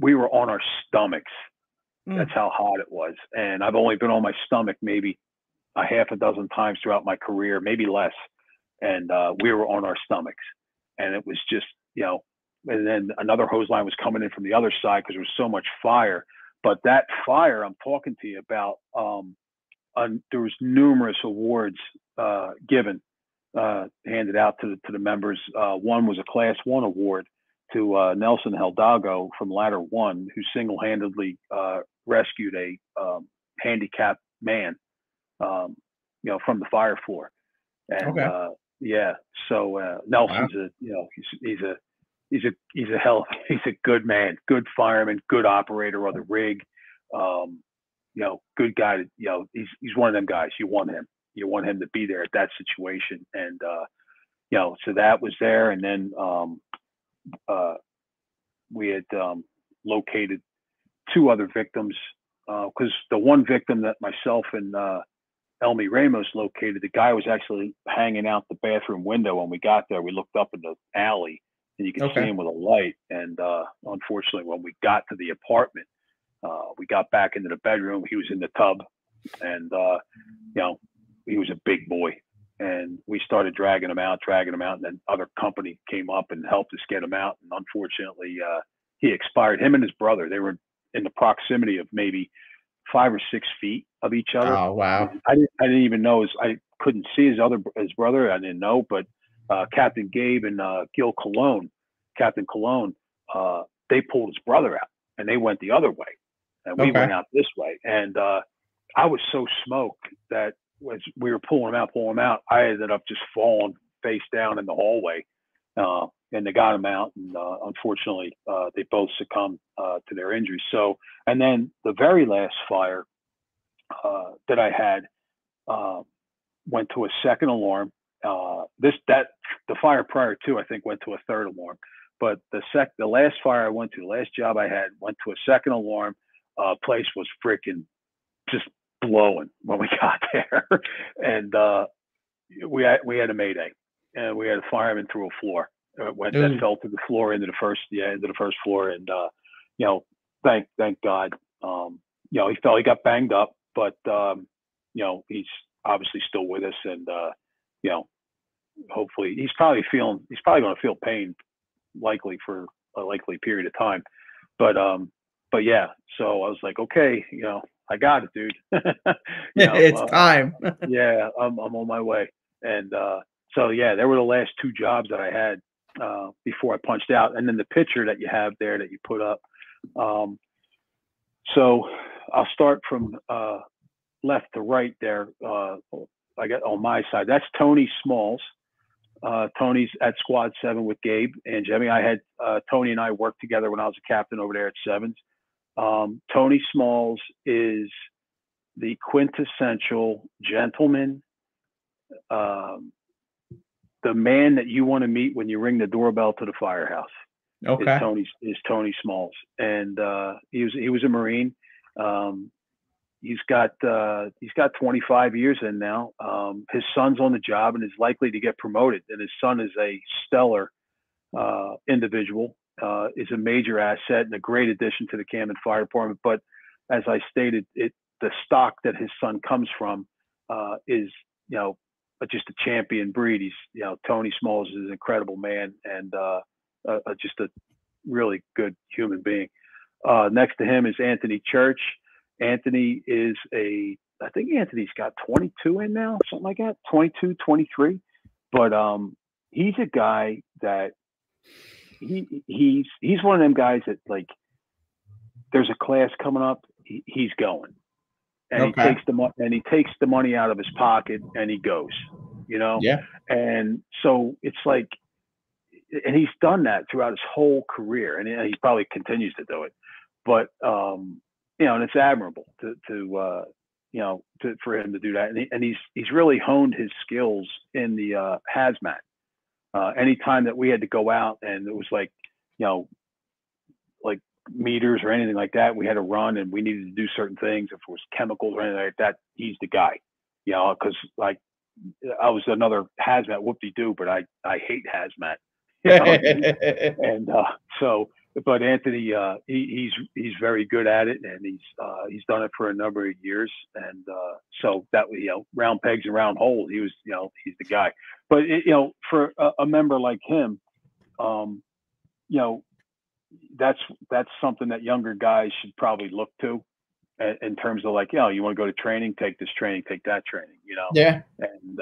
we were on our stomachs That's how hot it was. And I've only been on my stomach maybe a half a dozen times throughout my career, maybe less. And we were on our stomachs, and it was just, and then another hose line was coming in from the other side because there was so much fire. But that fire I'm talking to you about, there was numerous awards given, handed out to the members. One was a Class 1 award to Nelson Hidalgo from Ladder 1, who single-handedly rescued a handicapped man, from the fire floor. And so Nelson's he's a good man, good fireman, good operator of the rig. Good guy. He's one of them guys. You want him to be there at that situation. And so that was there. And then we had located 2 other victims, because the one victim that myself and Elmi Ramos located, the guy was actually hanging out the bathroom window. When we got there, we looked up in the alley and you could see him with a light. And unfortunately, when we got to the apartment, we got back into the bedroom. He was in the tub, and he was a big boy. And we started dragging him out, and then other company came up and helped us get him out. And unfortunately, he expired. Him and his brother, they were in the proximity of maybe 5 or 6 feet of each other. Oh, wow. I didn't even know I couldn't see his brother. I didn't know, but Captain Gabe and Captain Cologne, they pulled his brother out, and they went the other way, and we went out this way. And I was so smoked that as we were pulling him out, I ended up just falling face down in the hallway, and they got him out. And unfortunately, they both succumbed to their injuries. So, and then the very last fire that I had went to a second alarm. The fire prior to, I think, went to a third alarm. But the last fire I went to, the last job I had, went to a second alarm. Place was freaking just blowing when we got there, and we had a mayday, and we had a fireman through a floor that fell to the floor into the first floor, and thank God, he got banged up, but he's obviously still with us, and hopefully he's probably going to feel pain likely for a likely period of time, but yeah, so I was like, okay, I got it, dude. It's time. Yeah, I'm on my way. And so yeah, there were the last 2 jobs that I had before I punched out. And then the picture that you have there that you put up. So I'll start from left to right there. I got on my side. That's Tony Smalls. Tony's at Squad 7 with Gabe and Jimmy. I had Tony and I worked together when I was a captain over there at 7s. Tony Smalls is the quintessential gentleman, the man that you want to meet when you ring the doorbell to the firehouse. Okay. Is Tony Smalls, and he was a Marine. He's got 25 years in now. His son's on the job and is likely to get promoted, and his son is a stellar individual. Is a major asset and a great addition to the Camden Fire Department. But as I stated, the stock that his son comes from is, just a champion breed. He's, Tony Smalls is an incredible man and just a really good human being. Next to him is Anthony Church. Anthony is I think Anthony's got 22 in now, something like that, 22, 23. But he's a guy that he's one of them guys that, like, there's a class coming up, he's going, and he takes the money out of his pocket and he goes, Yeah. And so it's like, and he's done that throughout his whole career, and he probably continues to do it. But and it's admirable for him to do that, and he's really honed his skills in the hazmat. Anytime that we had to go out and it was like, like meters or anything like that, we had to run and we needed to do certain things. If it was chemicals or anything like that, he's the guy, because like I was another hazmat whoop-de-doo, but I hate hazmat, And so, but Anthony, he's very good at it, and he's done it for a number of years, and so that, round pegs and round holes. He was, he's the guy. But for a member like him, that's something that younger guys should probably look to, in terms of like, you want to go to training, take this training, take that training, Yeah. and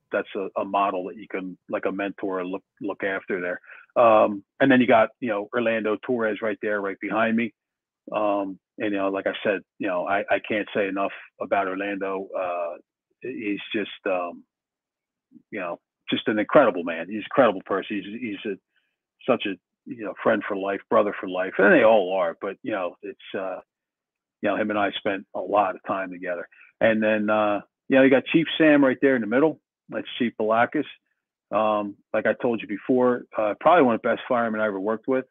that's a model that you can, like a mentor, look after there. And then you got, Orlando Torres right there, right behind me. And, like I said, I can't say enough about Orlando. He's just, just an incredible man. He's an incredible person. He's such a, friend for life, brother for life, and they all are, but, it's, him and I spent a lot of time together. And then, you got Chief Sam right there in the middle. That's Chief Balakis. Like I told you before, probably one of the best firemen I ever worked with.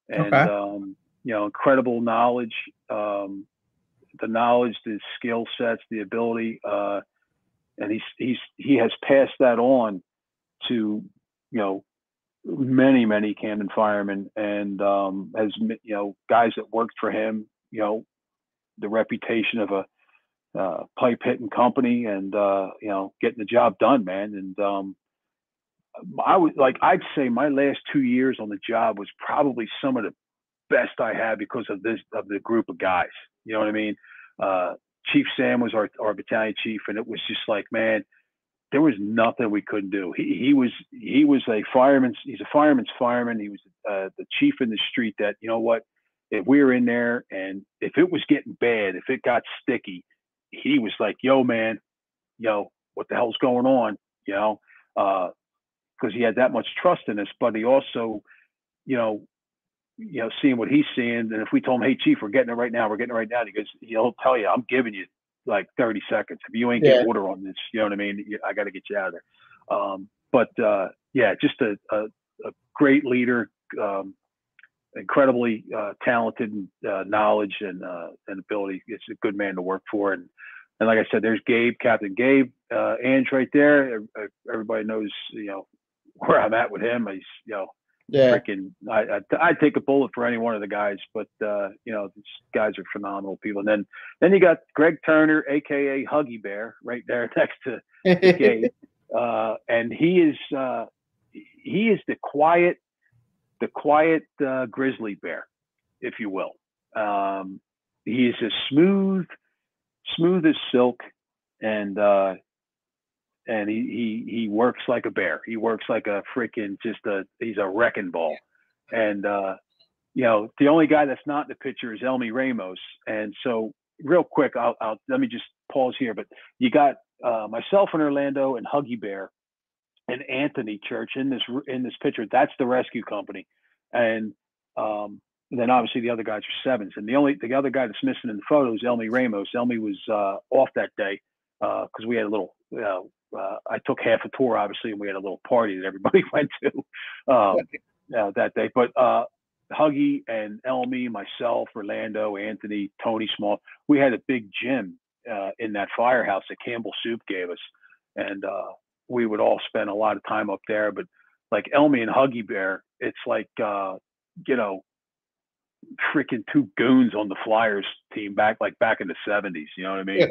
And, incredible knowledge, the knowledge, the skill sets, the ability, and he has passed that on to, many Camden firemen, and has, guys that worked for him, the reputation of a pipe hitting company, and getting the job done, man. And I'd say my last 2 years on the job was probably some of the best I had, because of the group of guys. You know what I mean? Chief Sam was our battalion chief, and it was just like, man, there was nothing we couldn't do. He was a fireman. He's a fireman's fireman. He was the chief in the street that, if we were in there and if it was getting bad, if it got sticky, he was like, yo, man, what the hell's going on? Because he had that much trust in us, but he also, seeing what he's seeing. And if we told him, hey, Chief, we're getting it right now, he goes, he'll tell you, I'm giving you like 30 seconds. If you ain't getting water on this, you know what I mean? I got to get you out of there. But just a great leader, incredibly talented, and knowledge and ability. It's a good man to work for. And like I said, there's Gabe, Captain Gabe, Ange right there. Everybody knows, where I'm at with him. He's, freaking, I'd take a bullet for any one of the guys, but these guys are phenomenal people. And then you got Greg Turner, aka Huggy Bear, right there next to Gabe, and he is the quiet grizzly bear, if you will. He is as smooth as silk, and he works like a bear. He works like a freaking he's a wrecking ball. And the only guy that's not in the picture is Elmi Ramos. And so real quick, I'll let me just pause here. But you got myself and Orlando and Huggy Bear and Anthony Church in this picture. That's the rescue company. And then obviously the other guys are sevens. And the other guy that's missing in the photo is Elmi Ramos. Elmi was off that day because we had a little. I took half a tour, obviously, and we had a little party that everybody went to that day. But Huggy and Elmi, myself, Orlando, Anthony, Tony Small, we had a big gym in that firehouse that Campbell Soup gave us. And we would all spend a lot of time up there. But like Elmi and Huggy Bear, it's like, freaking two goons on the Flyers team back in the 70s. You know what I mean?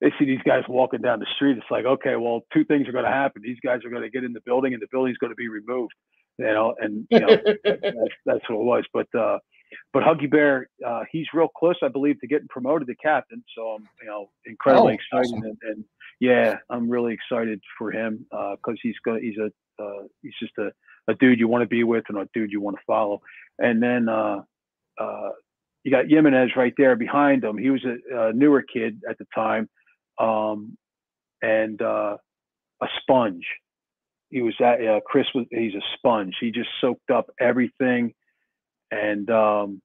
They see these guys walking down the street. It's like, okay, well, two things are going to happen. These guys are going to get in the building, and the building's going to be removed. And that's what it was. But Huggy Bear, he's real close, I believe, to getting promoted to captain. So I'm, incredibly excited, awesome. And yeah, I'm really excited for him because he's just a dude you want to be with and a dude you want to follow. And then you got Jimenez right there behind him. He was a newer kid at the time, and a sponge. He was he's a sponge. He just soaked up everything, and time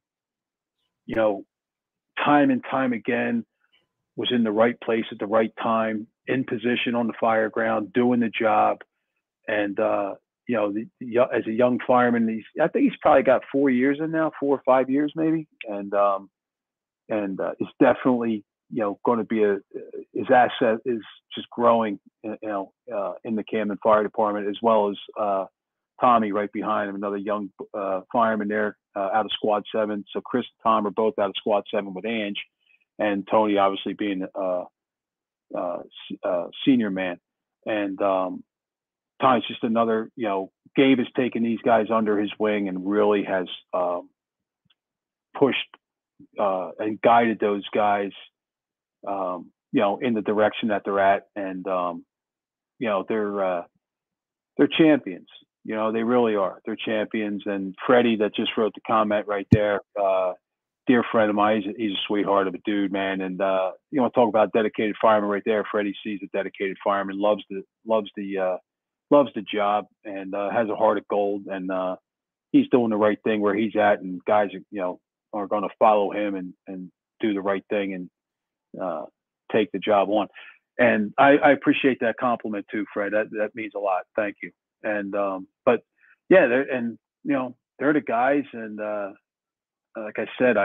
and time again was in the right place at the right time, in position on the fire ground, doing the job. And as a young fireman, I think he's probably got 4 years in now, 4 or 5 years maybe, and it's definitely going to be his asset is just growing, in the Camden Fire Department, as well as Tommy right behind him, another young fireman there out of Squad 7. So Chris and Tom are both out of Squad 7 with Ange, and Tony obviously being senior man. And Tommy's just another, Gabe has taken these guys under his wing and really has pushed and guided those guys, in the direction that they're at. And, they're champions. They really are. They're champions. And Freddie, that just wrote the comment right there, dear friend of mine, he's a sweetheart of a dude, man. And talk about dedicated fireman right there. Freddie sees a dedicated fireman, loves the job, and has a heart of gold. And he's doing the right thing where he's at, and guys, are going to follow him and do the right thing and take the job on. And I appreciate that compliment too, Fred. That means a lot. Thank you. And but yeah, they're the guys, and like I said,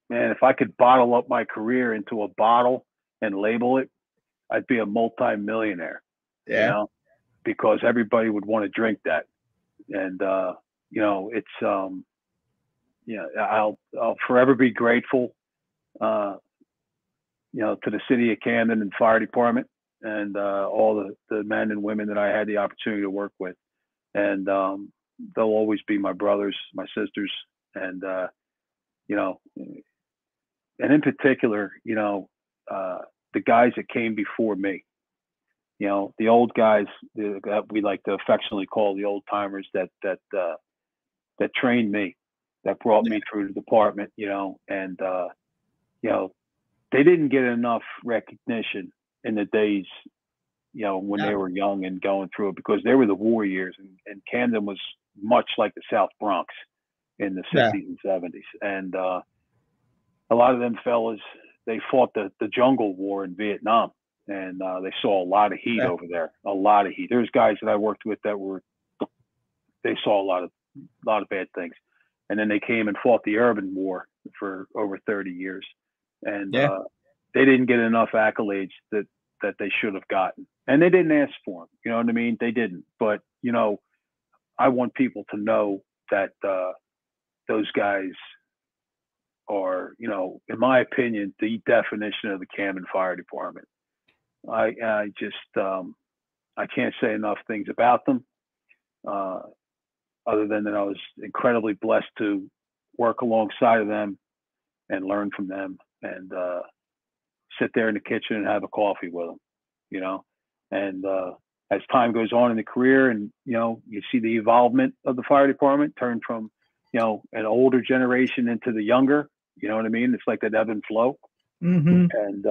man, if I could bottle up my career into a bottle and label it, I'd be a multi-millionaire. Yeah. Because everybody would want to drink that. And it's I'll forever be grateful to the City of Camden and Fire Department, and all the men and women that I had the opportunity to work with. And they'll always be my brothers, my sisters, and and in particular, the guys that came before me. The old guys that we like to affectionately call the old timers that trained me, that brought me through the department, and they didn't get enough recognition in the days, when they were young and going through it, because they were the war years, and Camden was much like the South Bronx in the 60s and 70s. And a lot of them fellas, they fought the jungle war in Vietnam. And they saw a lot of heat over there, a lot of heat. There's guys that I worked with that they saw a lot of bad things. And then they came and fought the urban war for over 30 years. And they didn't get enough accolades that they should have gotten. And they didn't ask for them. You know what I mean? They didn't. But, I want people to know that those guys are, in my opinion, the definition of the Camden Fire Department. I just I can't say enough things about them, other than that I was incredibly blessed to work alongside of them and learn from them, and sit there in the kitchen and have a coffee with them, and as time goes on in the career, and you see the evolvement of the fire department turn from an older generation into the younger. You know what I mean? It's like that ebb and flow. Mm-hmm. And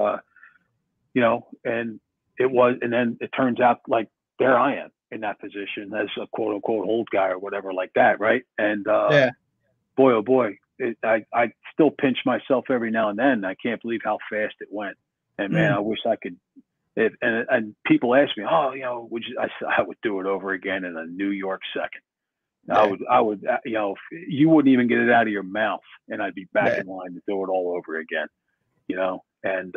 and it was, and then it turns out like there I am in that position as a quote unquote old guy or whatever like that. Right. And boy, oh boy, I still pinch myself every now and then. I can't believe how fast it went. And man, I wish I could. And people ask me, oh, I would do it over again in a New York second. Yeah. I would, you wouldn't even get it out of your mouth, and I'd be back in line to do it all over again, and,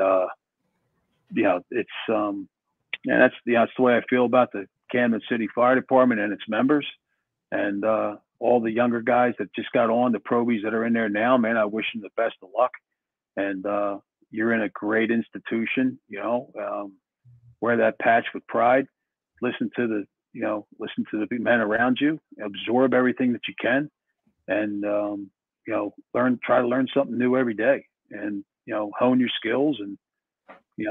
it's, that's the way I feel about the Camden City Fire Department and its members, and, all the younger guys that just got on, the Probies that are in there now, man, I wish them the best of luck. And, you're in a great institution, wear that patch with pride, listen to the big men around you, absorb everything that you can, and, try to learn something new every day, and, hone your skills. And, you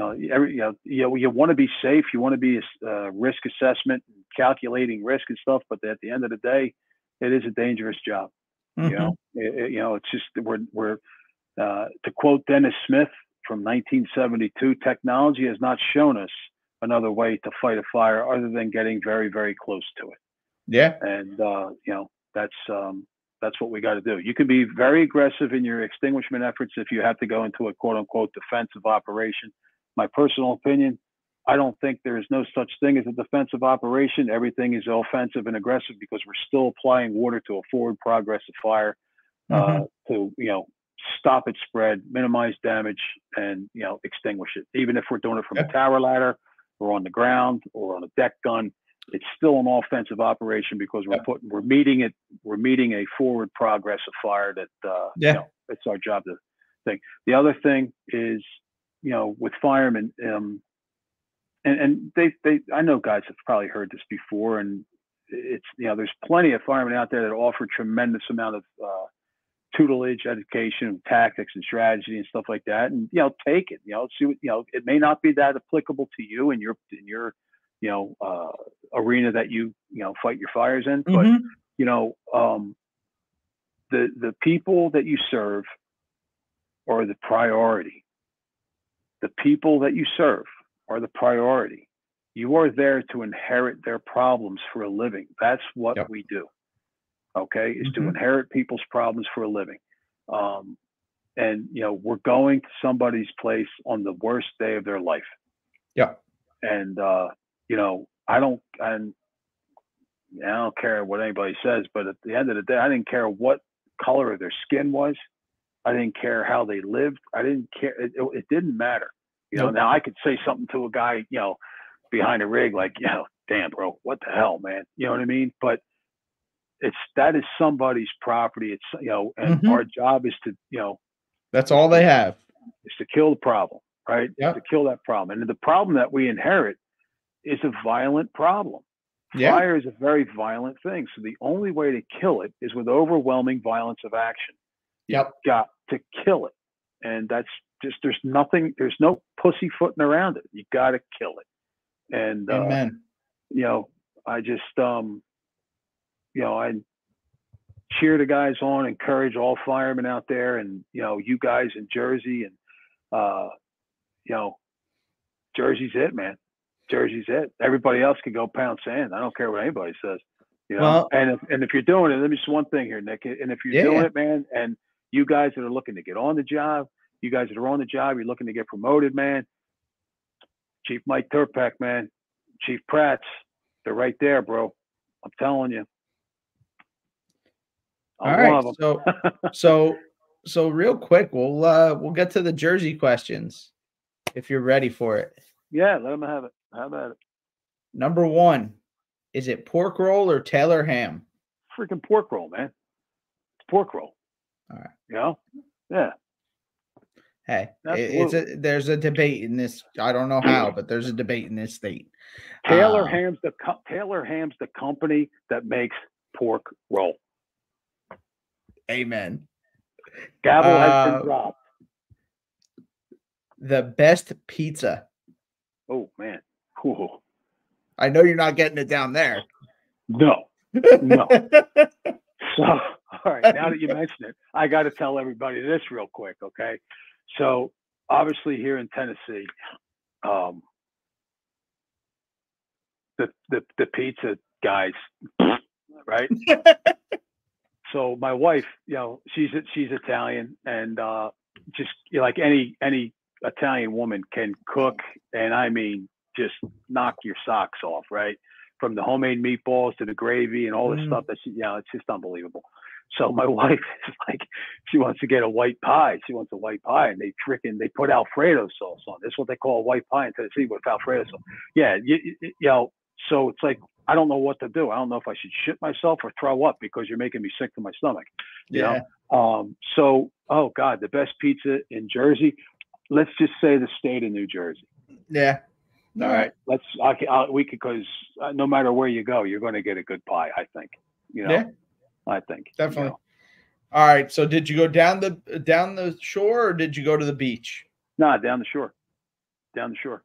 want to be safe. You want to be a risk assessment, calculating risk and stuff. But at the end of the day, it is a dangerous job. Mm-hmm. It's just, we're to quote Dennis Smith from 1972, technology has not shown us another way to fight a fire other than getting very, very close to it. Yeah. And, that's what we got to do. You can be very aggressive in your extinguishment efforts if you have to go into a quote unquote defensive operation. My personal opinion, I don't think there is no such thing as a defensive operation. Everything is offensive and aggressive, because we're still applying water to a forward progress of fire, to, stop its spread, minimize damage, and extinguish it. Even if we're doing it from a tower ladder or on the ground or on a deck gun, it's still an offensive operation because we're meeting a forward progress of fire that it's our job to think. The other thing is, with firemen, and they I know guys have probably heard this before, and it's there's plenty of firemen out there that offer tremendous amount of tutelage, education, tactics, and strategy and stuff like that, and take it. See what it may not be that applicable to you in your arena that you fight your fires in, but the people that you serve are the priority. The people that you serve are the priority. You are there to inherit their problems for a living. That's what we do. Okay, is to inherit people's problems for a living. And we're going to somebody's place on the worst day of their life. Yeah. And I don't care what anybody says, but at the end of the day, I didn't care what color of their skin was. I didn't care how they lived. I didn't care. It didn't matter. Now I could say something to a guy, behind a rig, like, damn, bro, what the hell, man? You know what I mean? But that is somebody's property. It's, and our job is to, that's all they have, is to kill the problem, right? Yep. To kill that problem. And the problem that we inherit is a violent problem. Yeah. Fire is a very violent thing. So the only way to kill it is with overwhelming violence of action. Yep. Got to kill it. And that's just, there's no pussyfooting around it. You got to kill it. And, Amen. I just, I cheer the guys on, encourage all firemen out there, and, you guys in Jersey, and, Jersey's it, man. Jersey's it. Everybody else can go pound sand. I don't care what anybody says. Well, and if you're doing it, let me just one thing here, Nick. And if you're doing it, man, and you guys that are looking to get on the job, you guys that are on the job, you're looking to get promoted, man. Chief Mike Turpak, man. Chief Pratt's, they're right there, bro. I'm telling you. All right. So real quick, we'll get to the Jersey questions if you're ready for it. Yeah, let them have it. How about it? Number 1, is it pork roll or Taylor ham? Freaking pork roll, man. It's pork roll. All right. Yeah. Hey, there's a debate in this. I don't know how, but there's a debate in this state. Taylor Ham's the company that makes pork roll. Amen. Gavel has been dropped. The best pizza. Oh man. Ooh. I know you're not getting it down there. No. So, all right. Now that you mention it, I got to tell everybody this real quick. Okay. So obviously here in Tennessee, the pizza guys, right? So my wife, she's Italian, and just like any Italian woman can cook, and I mean just knock your socks off, right? From the homemade meatballs to the gravy and all this stuff that it's just unbelievable. So my wife is like, she wants to get a white pie. She wants a white pie, and they put Alfredo sauce on. That's what they call a white pie in Tennessee, with Alfredo sauce. Yeah, so it's like, I don't know what to do. I don't know if I should shit myself or throw up because you're making me sick to my stomach. You know? So, oh God, the best pizza in Jersey. Let's just say the state of New Jersey. Yeah. All right. Because no matter where you go, you're going to get a good pie, I think. Yeah. I think. Definitely. All right. So did you go down the shore, or did you go to the beach? No, down the shore. Down the shore.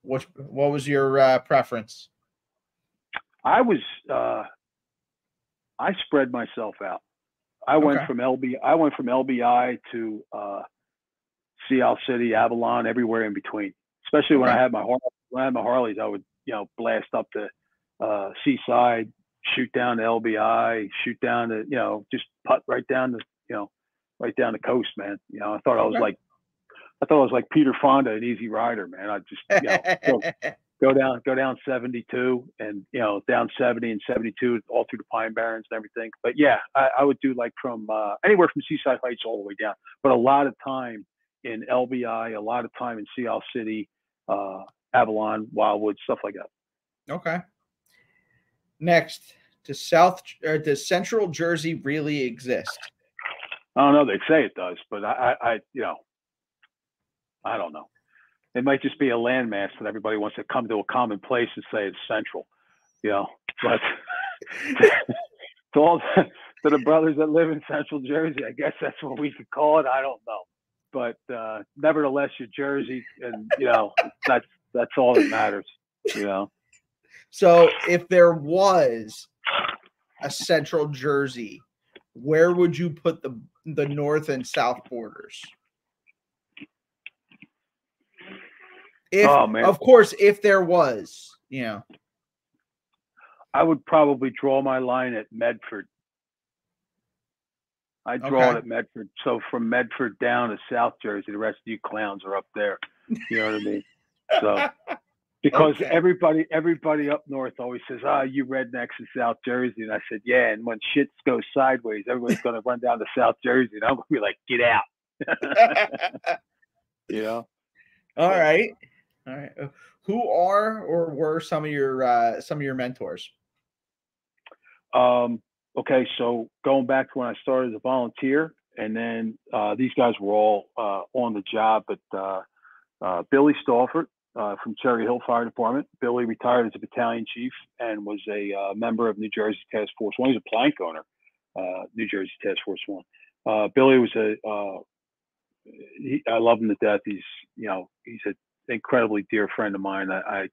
What was your preference? I spread myself out. I went from LBI to Sea City, Avalon, everywhere in between. Especially when I had my Harleys, I would blast up to Seaside, shoot down to LBI, shoot down to just putt right down the coast, man. I thought I was like Peter Fonda, an Easy Rider, man. I just go down 72 and, down 70 and 72 all through the Pine Barrens and everything. But yeah, I would do like from anywhere from Seaside Heights all the way down, but a lot of time in LBI, a lot of time in Sea Isle City, Avalon, Wildwood, stuff like that. Okay. Next, does Central Jersey really exist? I don't know. They say it does, but I don't know. It might just be a landmass that everybody wants to come to a common place and say it's central, but to the brothers that live in Central Jersey, I guess that's what we could call it. I don't know, but nevertheless, you're Jersey, and that's all that matters. So if there was a Central Jersey, where would you put the north and south borders? Of course, if there was, I would probably draw my line at Medford. I draw it at Medford. So from Medford down to South Jersey, the rest of you clowns are up there. You know what I mean? So because everybody up north always says, you rednecks in South Jersey. And I said, yeah. And when shit goes sideways, everybody's going to run down to South Jersey. And I'm going to be like, get out. All right. Who are or were some of your mentors? Okay, so going back to when I started as a volunteer, and then these guys were all on the job, but Billy Stauffer from Cherry Hill Fire Department. Billy retired as a battalion chief and was a member of New Jersey Task Force 1. He's a plank owner, New Jersey Task Force 1. Billy was I love him to death. He's an incredibly dear friend of mine. I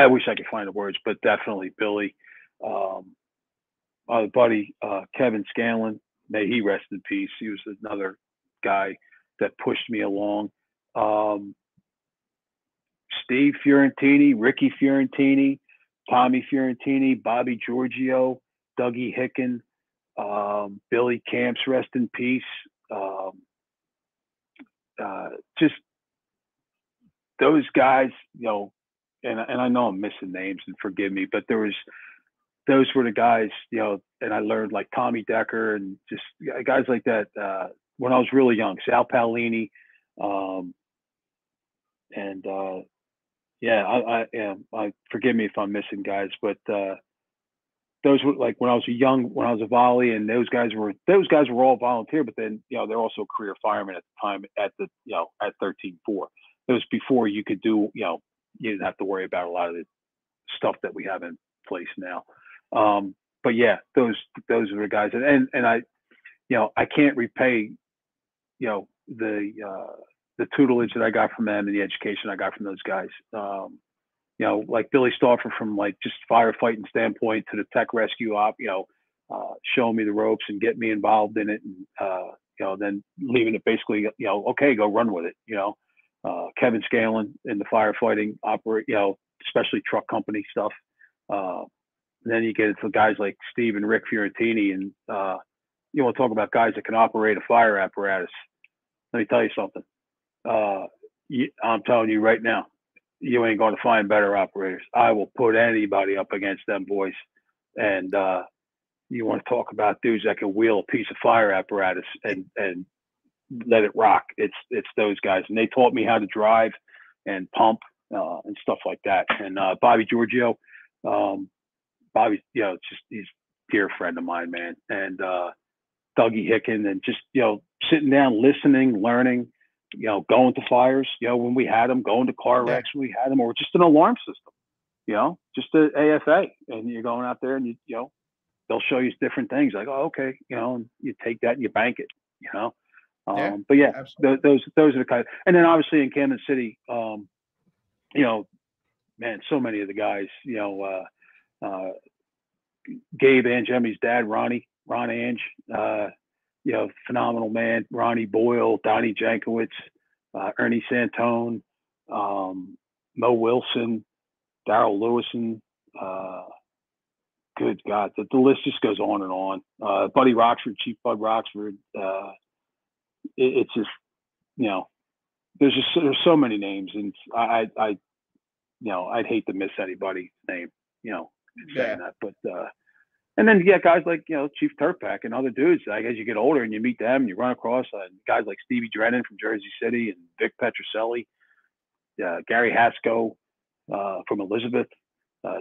wish I could find the words, but definitely Billy. My buddy Kevin Scanlon, may he rest in peace. He was another guy that pushed me along. Steve Fiorentini, Ricky Fiorentini, Tommy Fiorentini, Bobby Giorgio, Dougie Hicken, Billy Camps, rest in peace. Just those guys, and I know I'm missing names and forgive me, but those were the guys, and I learned like Tommy Decker and just guys like that when I was really young. Sal Paolini, I forgive me if I'm missing guys, but those were like when I was a volley, and those guys were all volunteer, but then they're also career firemen at the time at 13-4. It was before you could do you didn't have to worry about a lot of the stuff that we have in place now. But yeah, those are the guys, and I can't repay the tutelage that I got from them and the education I got from those guys. Like Billy Stauffer from like just firefighting standpoint to the tech rescue op, showing me the ropes and getting me involved in it, and then leaving it basically, okay, go run with it. Kevin Scanlon in the firefighting especially truck company stuff. Then you get into guys like Steve and Rick Fiorentini, and you want to talk about guys that can operate a fire apparatus. Let me tell you something. I'm telling you right now, you ain't going to find better operators. I will put anybody up against them boys. And you want to talk about dudes that can wheel a piece of fire apparatus and let it rock. It's those guys. And they taught me how to drive and pump and stuff like that. And Bobby Giorgio, Bobby, he's a dear friend of mine, man. And Dougie Hicken, and just, sitting down, listening, learning, going to fires, when we had them, going to car wrecks when we had them, or just an alarm system, just an AFA. And you're going out there and they'll show you different things like, oh, okay, and you take that and you bank it, but yeah, those are the kind. And then obviously in Camden City, man, so many of the guys, Gabe Angemi's dad, Ron Ange, phenomenal man. Ronnie Boyle, Donnie Jankowitz, Ernie Santone, Mo Wilson, Darrell Lewison. Good God, the list just goes on and on. Buddy Roxford, Chief Bud Roxford. It's just, there's so many names, and I I'd hate to miss anybody's name, saying that, but and then you get guys like Chief Turpak and other dudes. Like as you get older and you meet them, and you run across guys like Stevie Drennan from Jersey City and Vic Petroselli, Gary Haskell from Elizabeth,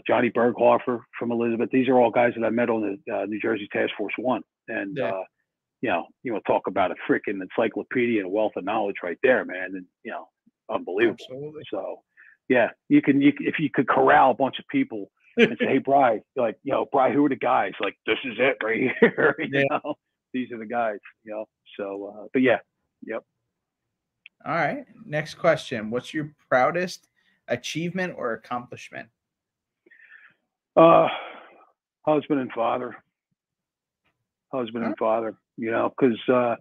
Johnny Berghofer from Elizabeth. These are all guys that I met on the New Jersey Task Force One, and talk about a freaking encyclopedia and a wealth of knowledge right there, man, and unbelievable. Absolutely. So yeah, if you could corral a bunch of people and say, hey, Bri, Bri, who are the guys? Like, this is it right here. These are the guys, So, but yeah, yep. All right. Next question. What's your proudest achievement or accomplishment? Husband and father. And father, because I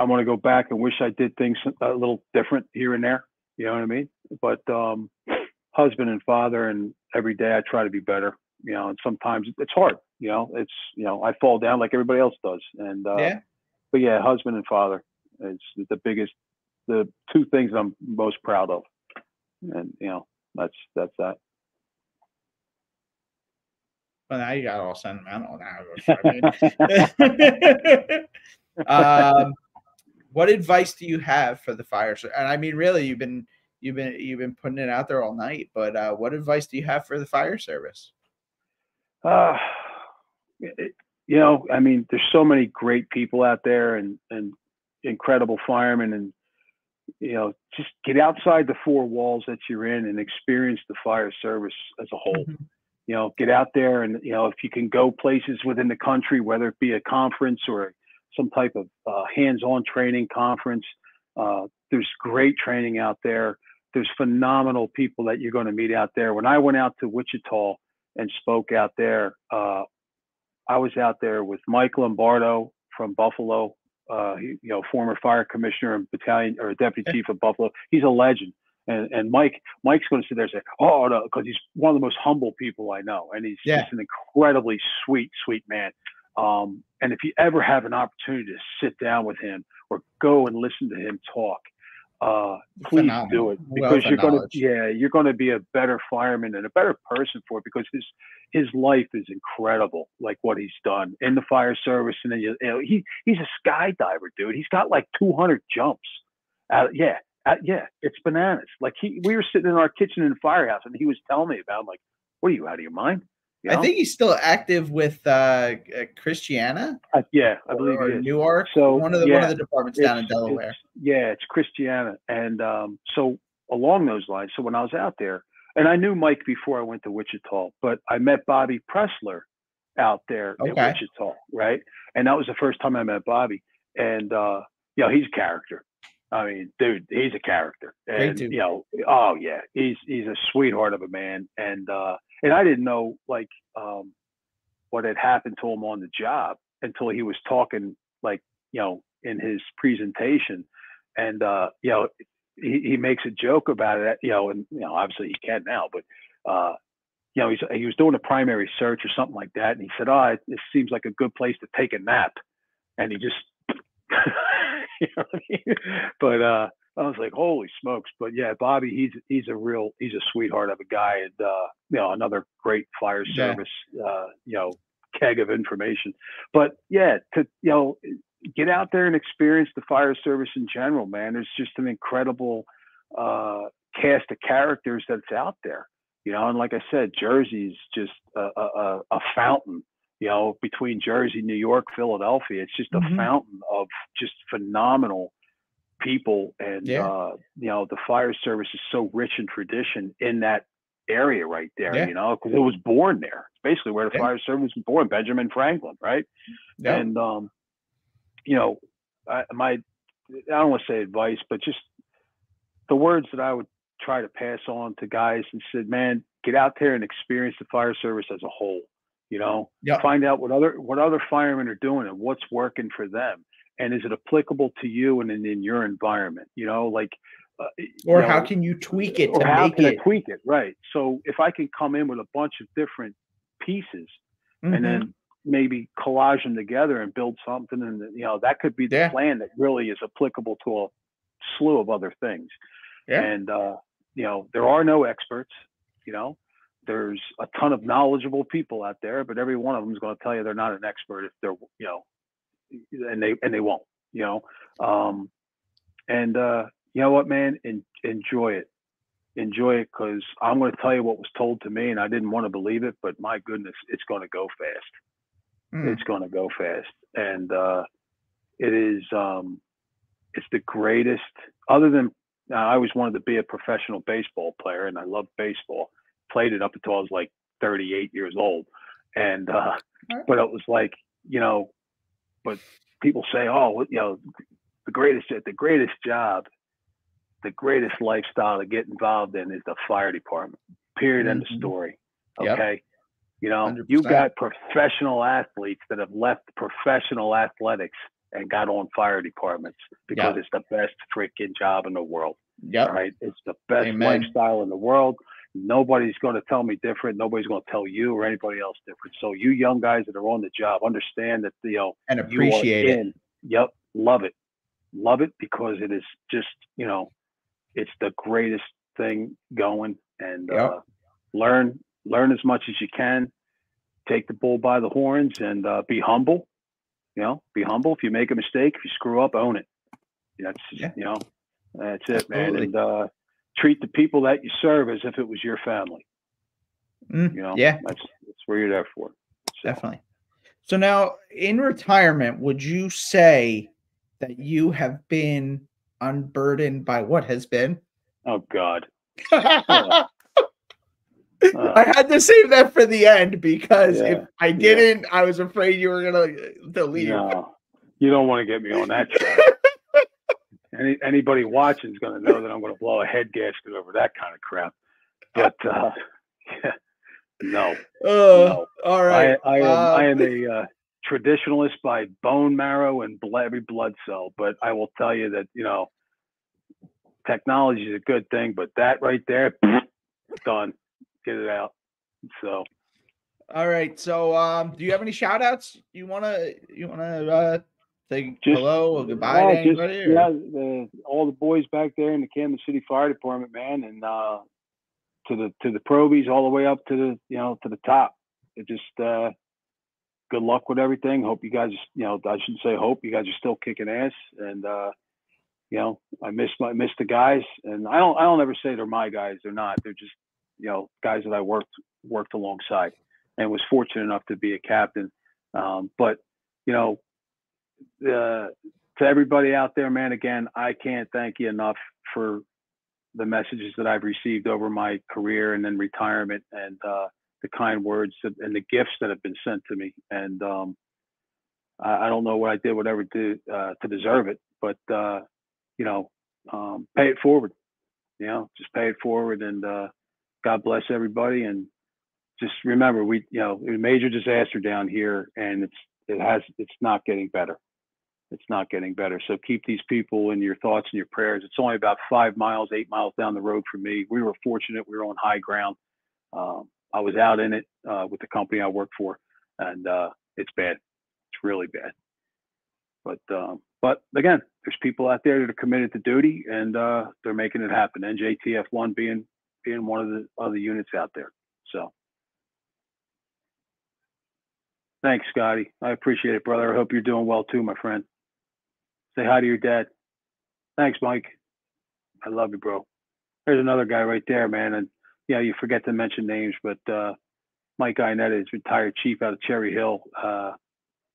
want to go back and wish I did things a little different here and there. You know what I mean? But husband and father, and every day I try to be better. And sometimes it's hard. It's I fall down like everybody else does. And but yeah, husband and father is the two things I'm most proud of. And that's that. Well, now you got all sentimental now. What advice do you have for the fire service? And I mean, really, you've been putting it out there all night. But what advice do you have for the fire service? I mean, there's so many great people out there and incredible firemen, and just get outside the four walls that you're in and experience the fire service as a whole. Mm-hmm. Get out there, and if you can go places within the country, whether it be a conference or some type of hands-on training conference, there's great training out there. There's phenomenal people that you're going to meet out there. When I went out to Wichita and spoke out there, I was out there with Mike Lombardo from Buffalo, former fire commissioner and battalion or deputy chief of Buffalo. He's a legend. And Mike's going to sit there and say, oh, no, because he's one of the most humble people I know. And he's just an incredibly sweet man. And if you ever have an opportunity to sit down with him or go and listen to him talk, please do it, because you're going to be a better fireman and a better person for it, because his life is incredible, like what he's done in the fire service. And then he's a skydiver, dude. He's got like 200 jumps. It's bananas. Like we were sitting in our kitchen in the firehouse, and he was telling me about. I'm like, what are you, out of your mind? I think he's still active with Christiana. I believe he is. Newark. So one of the departments down in Delaware. It's Christiana, and so along those lines. So when I was out there, and I knew Mike before I went to Wichita, but I met Bobby Pressler out there in Wichita, right? And that was the first time I met Bobby, and he's a character. I mean, dude, he's a character, and he's a sweetheart of a man, and I didn't know what had happened to him on the job until he was talking in his presentation, and he makes a joke about it, and obviously he can't now, but he was doing a primary search or something like that, and he said, it seems like a good place to take a nap, and he just but I was like, holy smokes. But yeah, Bobby, he's a sweetheart of a guy, and another great fire service keg of information. But yeah, to get out there and experience the fire service in general, man. There's just an incredible cast of characters that's out there, and like I said, Jersey's just a fountain. Between Jersey, New York, Philadelphia, it's just a fountain of just phenomenal people. And, the fire service is so rich in tradition in that area right there, because it was born there. It's basically where the fire service was born, Benjamin Franklin, right? Yeah. And, I don't want to say advice, but just the words that I would try to pass on to guys and said, man, get out there and experience the fire service as a whole. Find out what other firemen are doing and what's working for them, and is it applicable to you and in your environment? How can you tweak it to make it? Right. So if I can come in with a bunch of different pieces, and then maybe collage them together and build something. And, that could be the plan that really is applicable to a slew of other things. Yeah. And, there are no experts, there's a ton of knowledgeable people out there, but every one of them is going to tell you they're not an expert if they're, and they won't, and you know what, man, enjoy it. Enjoy it, because I'm going to tell you what was told to me, and I didn't want to believe it, but my goodness, it's going to go fast. It's going to go fast. And it is, it's the greatest, other than, I always wanted to be a professional baseball player, and I loved baseball. Played it up until I was like 38 years old. And, but it was like, but people say, oh, the greatest job, the greatest lifestyle to get involved in is the fire department. Period. End of story. Okay. Yep. You've got professional athletes that have left professional athletics and got on fire departments because it's the best freaking job in the world. Yeah. Right. It's the best lifestyle in the world. Nobody's going to tell me different. Nobody's going to tell you or anybody else different. So you young guys that are on the job, understand that, and appreciate it. Yep. Love it. Love it, because it is just, it's the greatest thing going. And learn as much as you can. Take the bull by the horns and be humble. Be humble. If you make a mistake, if you screw up, own it. That's that's it, man. And treat the people that you serve as if it was your family. That's where you're there for. So. Definitely. So now, in retirement, would you say that you have been unburdened by what has been? Oh, God. I had to save that for the end, because if I didn't, I was afraid you were going to leave. No, you don't want to get me on that track. Anybody watching is going to know that I'm going to blow a head gasket over that kind of crap. But no. No. All right. I am a traditionalist by bone marrow and every blood cell. But I will tell you that, technology is a good thing, but that right there, done. Get it out. So. All right. So, do you have any shout outs you want to say hello or goodbye to anybody? All the boys back there in the Camden City Fire Department, man, and to the Probies all the way up to the top. It just good luck with everything. Hope you guys, I shouldn't say hope, you guys are still kicking ass, and I miss the guys, and I don't ever say they're my guys. They're not. They're just guys that I worked alongside, and was fortunate enough to be a captain. But to everybody out there, man, again, I can't thank you enough for the messages that I've received over my career and then retirement, and the kind words and the gifts that have been sent to me. And I don't know what I did, whatever to deserve it, but pay it forward. Just pay it forward, and God bless everybody. And just remember, we a major disaster down here, and it's not getting better. It's not getting better. So keep these people in your thoughts and your prayers. It's only about 8 miles down the road from me. We were fortunate. We were on high ground. I was out in it with the company I work for, and it's bad. It's really bad. But again, there's people out there that are committed to duty, and they're making it happen. NJTF1 being one of the other units out there. So thanks, Scotty. I appreciate it, brother. I hope you're doing well too, my friend. Say hi to your dad. Thanks, Mike. I love you, bro. There's another guy right there, man. And you forget to mention names, but Mike Guynetta is retired chief out of Cherry Hill.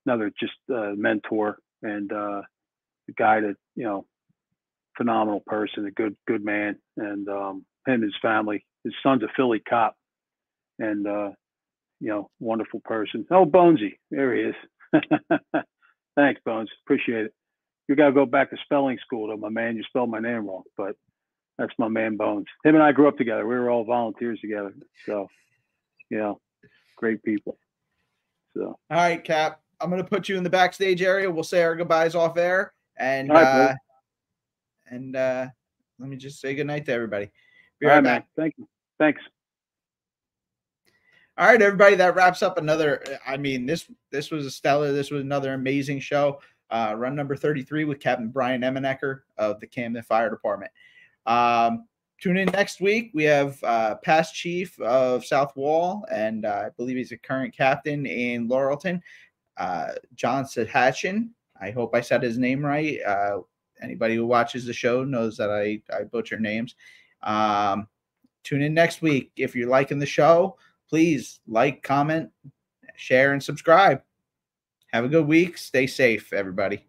Another just mentor, and a guy that, phenomenal person, a good man. And him and his family. His son's a Philly cop, and wonderful person. Oh, Bonesy, there he is. Thanks, Bones. Appreciate it. You got to go back to spelling school, though, my man. You spelled my name wrong, but that's my man, Bones. Him and I grew up together. We were all volunteers together. So, great people. So. All right, Cap. I'm going to put you in the backstage area. We'll say our goodbyes off air. And, right, let me just say goodnight to everybody. Be right back. Man. Thank you. Thanks. All right, everybody, that wraps up another. I mean, this was a stellar. This was another amazing show. Run number 33 with Captain Bryan Emenecker of the Camden Fire Department. Tune in next week. We have past chief of South Wall, and I believe he's a current captain in Laurelton, John Sahatchin. I hope I said his name right. Anybody who watches the show knows that I butcher names. Tune in next week. If you're liking the show, please like, comment, share, and subscribe. Have a good week. Stay safe, everybody.